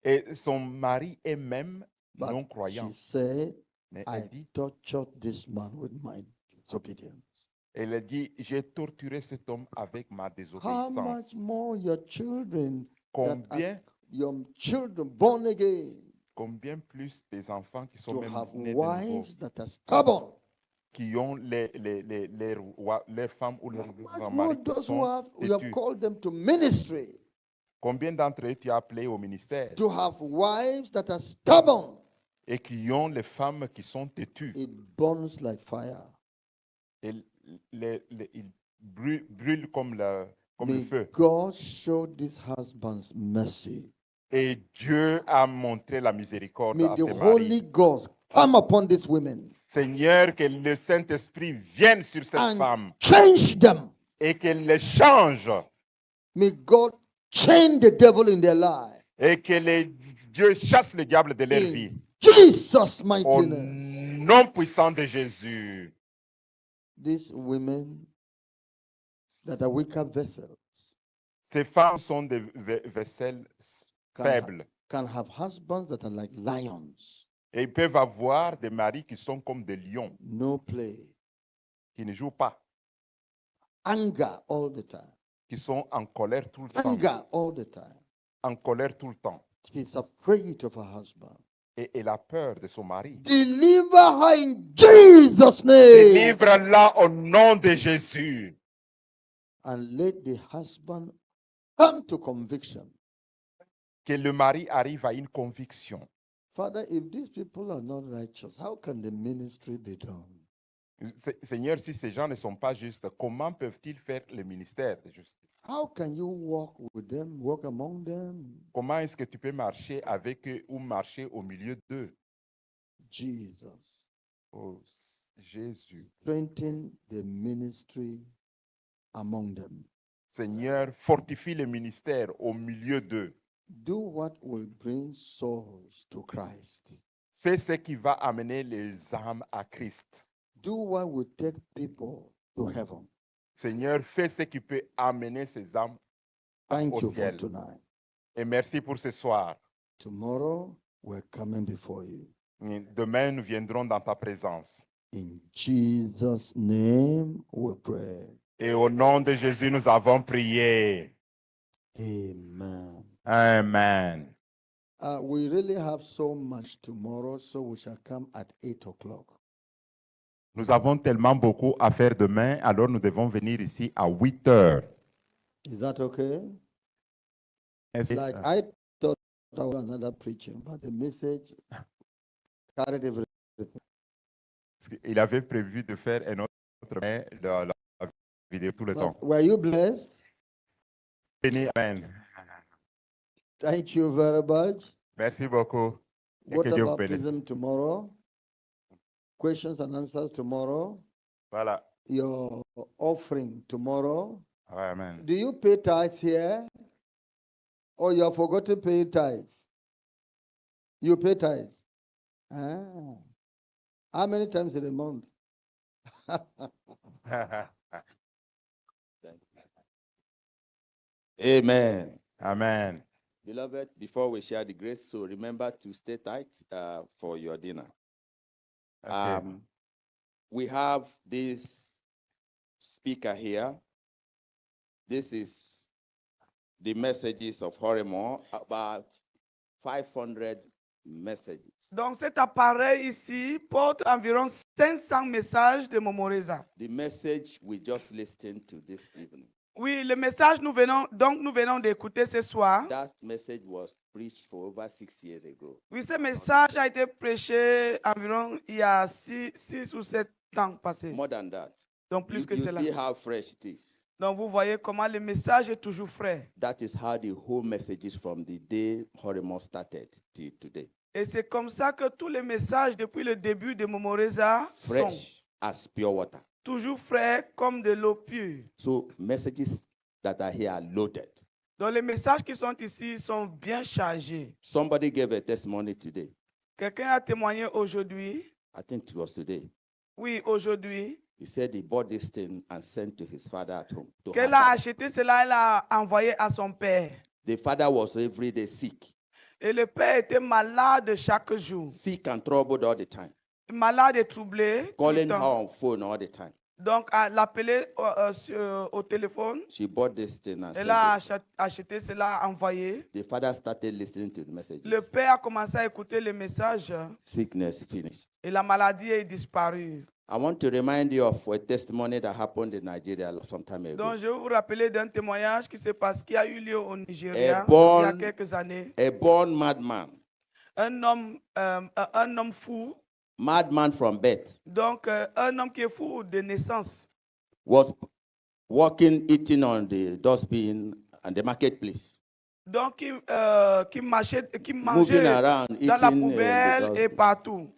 et son mari est même But non-croyant. she said, Mais I elle dit, tortured this man with my disobedience. elle a dit, j'ai torturé cet homme avec ma How désobéissance. much more your children, that are Combien, your children born again, combien plus des enfants qui sont to même have nés de nouveau, wives that are stubborn. qui ont leurs femmes ou leurs Much more maris qui those who sont have, you have têtus. called them to ministry, Combien d'entre eux tu as appelé au ministère to have wives that are stubborn. et qui ont les femmes qui sont têtues It burns like fire. et ils brûlent comme le May feu. God show these husbands mercy. Et Dieu a montré la miséricorde May à the ces Holy maris. Ghost come upon these women Seigneur, que le Saint-Esprit vienne sur cette and femme change them. et qu'elle les change May God chain the devil in their life. et que Dieu chasse le diable de leur vie. In Jesus' mighty Au name. nom puissant de Jésus. These women that are weaker vessels Ces femmes sont des vaisselles faibles can have husbands that are like lions. et ils peuvent avoir des maris qui sont comme des lions, No play. qui ne jouent pas, Anger all the time. qui sont en colère tout le temps, Anger all the time. en colère tout le temps. She's afraid of her husband. Et elle a peur de son mari. Deliver her in Jesus' name. Délivre-la au nom de Jésus. And let the husband come to conviction. Que le mari arrive à une conviction. Father, if these people are not righteous, how can the ministry be done? Seigneur, si ces gens ne sont pas justes, comment peuvent-ils faire le ministère de justice? How can you walk with them, walk among them? Comment est-ce que tu peux marcher avec eux ou marcher au milieu d'eux? Jesus. Oh, Jésus. Strengthen the ministry among them. Seigneur, fortifie le ministère au milieu d'eux. Do what will bring souls to Christ. Fais ce qui va amener les âmes à Christ. Do what will take people to heaven. Seigneur, fais ce qui peut amener ces âmes Thank au you for ciel. tonight. Et merci pour ce soir. Tomorrow, we're coming before you. Demain, nous viendrons dans ta présence. In Jesus' name, we pray. Et au nom de Jésus, nous avons prié. Amen. Amen. We really have so much tomorrow, so we shall come at 8 o'clock. Nous avons tellement beaucoup à faire demain, alors nous devons venir ici à 8 heures. Is that okay? Like I thought I was another preaching, but the message carried everything. Il avait prévu de faire un autre, mais la vidéo tout le temps. Were you blessed? Amen. Thank you very much. Merci beaucoup. Et What que Dieu vous bénisse. baptism tomorrow? Questions and answers tomorrow? Voilà. Your offering tomorrow? Amen. Do you pay tithes here? Or you have forgotten to pay tithes? You pay tithes? Ah. How many times in a month? Amen. Amen. Beloved, before we share the grace, so remember to stay tight for your dinner. Okay. We have this speaker here. This is the messages of Horemor, about 500 messages. Donc cet appareil ici porte environ 500 messages de Momoreza. The message we just listened to this evening. Oui, le message nous venons d'écouter ce soir. That message was preached for over 6 years ago. Oui, ce message a été prêché environ il y a 6 ou 7 ans passés. More than that. Donc plus que You cela. see how fresh it is. Donc vous voyez comment le message est toujours frais. That is how the whole messages from the day Horimo started till today. Et c'est comme ça que tous les messages depuis le début de Momoreza sont Fresh as pure water. toujours frais comme de l'eau pure. So messages that are here are loaded. Donc les messages qui sont ici sont bien chargés. Somebody gave a testimony today. Quelqu'un a témoigné aujourd'hui. I think it was today. Oui, aujourd'hui. He said he bought this thing and sent to his father at home. Qu'elle a acheté cela, elle a envoyé à son père. The father was every day sick. Et le père était malade chaque jour. Sick and troubled all the time. Malade et troublé. Calling her on phone all the time. Donc, elle l'appelait au téléphone. She bought this thing and Elle a acheté cela, envoyé. The father started listening to the messages. Le père a commencé à écouter les messages. Sickness finished. Et la maladie est disparue. I want to remind you of a testimony that happened in Nigeria some time ago. Donc, je vais vous rappeler d'un témoignage qui a eu lieu au Nigeria il y a quelques années. A born madman. Un homme fou. Madman from birth. Donc, un homme qui est fou de naissance. Was walking, eating on the dustbin and the marketplace. Donc, qui mangeait around, dans la poubelle et partout.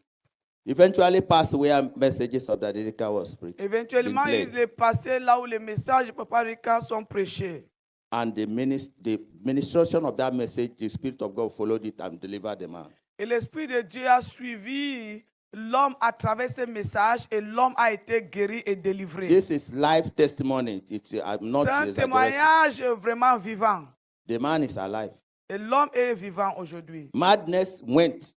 Eventually passed where messages of the Rika was preached. Éventuellement, il est passé là où les messages de Papa Rika sont prêchés. And the ministration of that message, the Spirit of God followed it and delivered the man. Et l'Esprit de Dieu a suivi l'homme à travers ces messages et l'homme a été guéri et délivré. This is life testimony. C'est un témoignage vraiment vivant. The man is alive. Et l'homme est vivant aujourd'hui. Madness went.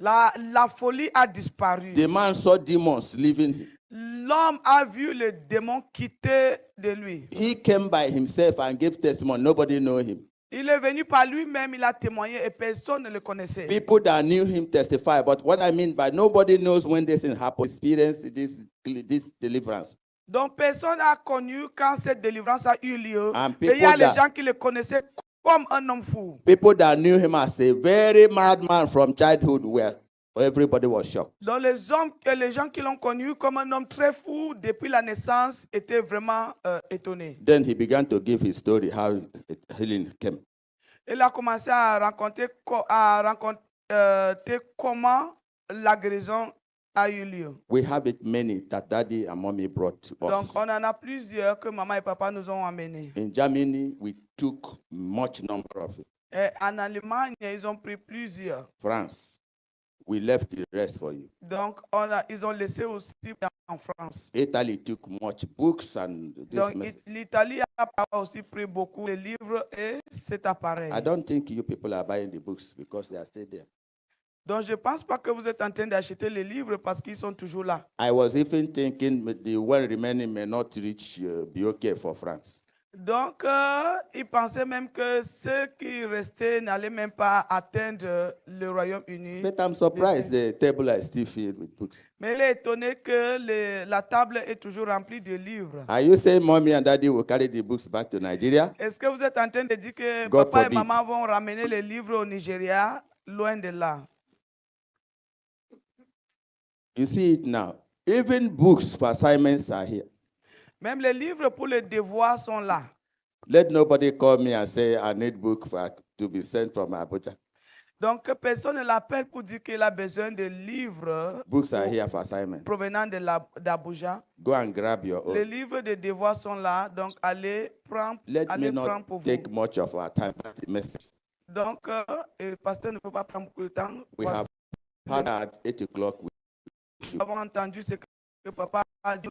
La folie a disparu. The man saw demons leaving him. L'homme a vu les démons quitter de lui. He came by himself and gave testimony. Nobody knew him. Il est venu par lui-même, il a témoigné et personne ne le connaissait. People that knew him testify, but what I mean by nobody knows when this thing happened, experience this deliverance. Donc personne n'a connu quand cette délivrance a eu lieu. Et il y a les gens qui le connaissaient comme un homme fou. People that knew him as a very madman from childhood, where everybody was shocked. Donc les gens qui l'ont connu comme un homme très fou depuis la naissance étaient vraiment étonnés. Then he began to give his story how healing came. Il a commencé à raconter comment la guérison a eu lieu. We have it many that daddy and mommy brought to us. Donc on en a plusieurs que maman et papa nous ont amenés. In Germany, we took much number of it. Et en Allemagne, ils ont pris plusieurs. France, we left the rest for you. Donc ils ont laissé aussi en France. Italy took much books and this. Donc l'Italie a aussi pris beaucoup de livres et cet appareil. I don't think you people are buying the books because they are still there. Donc je pense pas que vous êtes en train d'acheter les livres parce qu'ils sont toujours là. I was even thinking the one remaining may not be okay for France. Donc ils pensaient même que ceux qui restaient n'allaient même pas atteindre le Royaume-Uni. But I'm surprised the table is still filled with books. Mais il est étonné que la table est toujours remplie de livres. Are you saying mommy and daddy will carry the books back to Nigeria? Est-ce que vous êtes en train de dire que God papa forbid. et maman vont ramener les livres au Nigeria? Loin de là. You see it now. Even books for assignments are here. Même les livres pour les devoirs sont là. Let nobody call me and say I need book to be sent from Abuja. Donc personne ne l'appelle pour dire qu'il a besoin de livres Books are here for assignments. provenant d'Abuja. Go and grab your own. Les livres de devoirs sont là, donc allez prendre pour vous. Take much of our time. That's the message. Donc le pasteur ne peut pas prendre beaucoup de temps. We have had at 8 o'clock. Nous avons entendu ce que papa a dit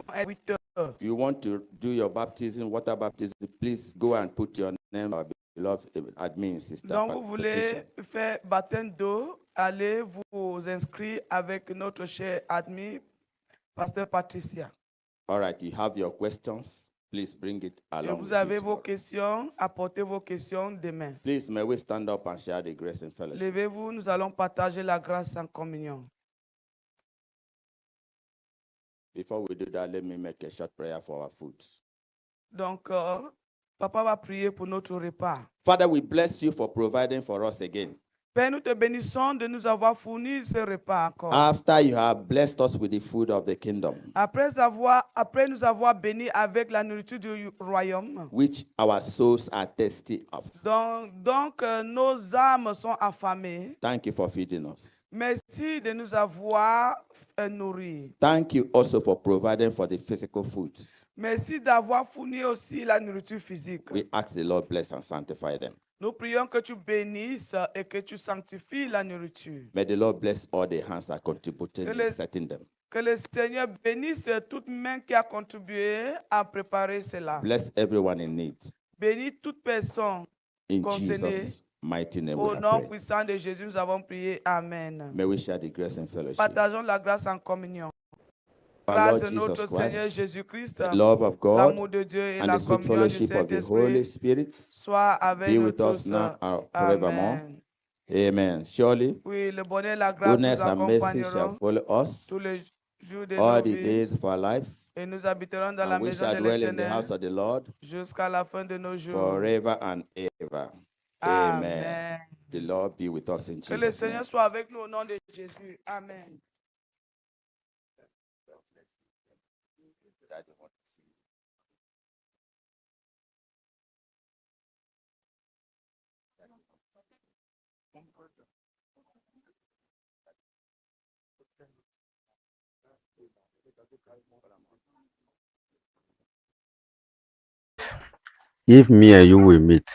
à 8 heures. If you want to do your baptism, water baptism, please go and put your name, our beloved admin sister. Donc vous voulez faire baptême d'eau, allez vous inscrire avec notre chère admin, pasteur Patricia. All right, you have your questions. Please bring it Et along. vous avez vos questions, apportez vos questions demain. Please, may we stand up and share the grace and fellowship. Levez-vous, nous allons partager la grâce en communion. Before we do that, let me make a short prayer for our food. Donc, papa va prier pour notre repas. Father, we bless you for providing for us again. Père, nous te bénissons de nous avoir fourni ce repas encore. After you have blessed us with the food of the kingdom, Après nous avoir bénis avec la nourriture du royaume, which our souls are thirsty of. donc nos âmes sont affamées. Thank you for feeding us. Merci de nous avoir nourris. Thank you also for providing for the physical food. Merci d'avoir fourni aussi la nourriture physique. We ask the Lord bless and sanctify them. Nous prions que tu bénisses et que tu sanctifies la nourriture. May the Lord bless all the hands that contributed in setting them. Que le Seigneur bénisse toute main qui a contribué à préparer cela. Bless everyone in need. Bénis toute personne In concernée. Jesus' mighty name we Au have nom prayed. puissant de Jésus, nous avons prié. Amen. May we share the grace and fellowship. Partageons la grâce en communion. Our Grâce Lord de notre Jesus Seigneur Christ, Jésus-Christ, the love of God, l'amour de Dieu et and la the sweet communion du fellowship of the Holy Saint-Esprit Spirit soient avec be nous with us tous. now and forevermore. Amen. Amen. Surely, Oui, le bonheur et la grâce nous goodness and mercy shall accompagneront follow us tous les jours de all nos the vies days of our lives, et nous habiterons dans la and we maison shall de dwell in the l'Éternel house of the Lord jusqu'à la fin de nos jours. forever and ever. Amen. Amen. The Lord be with us in Que le Jesus' Seigneur name. soit avec nous au nom de Jésus. Amen. If me and you will meet,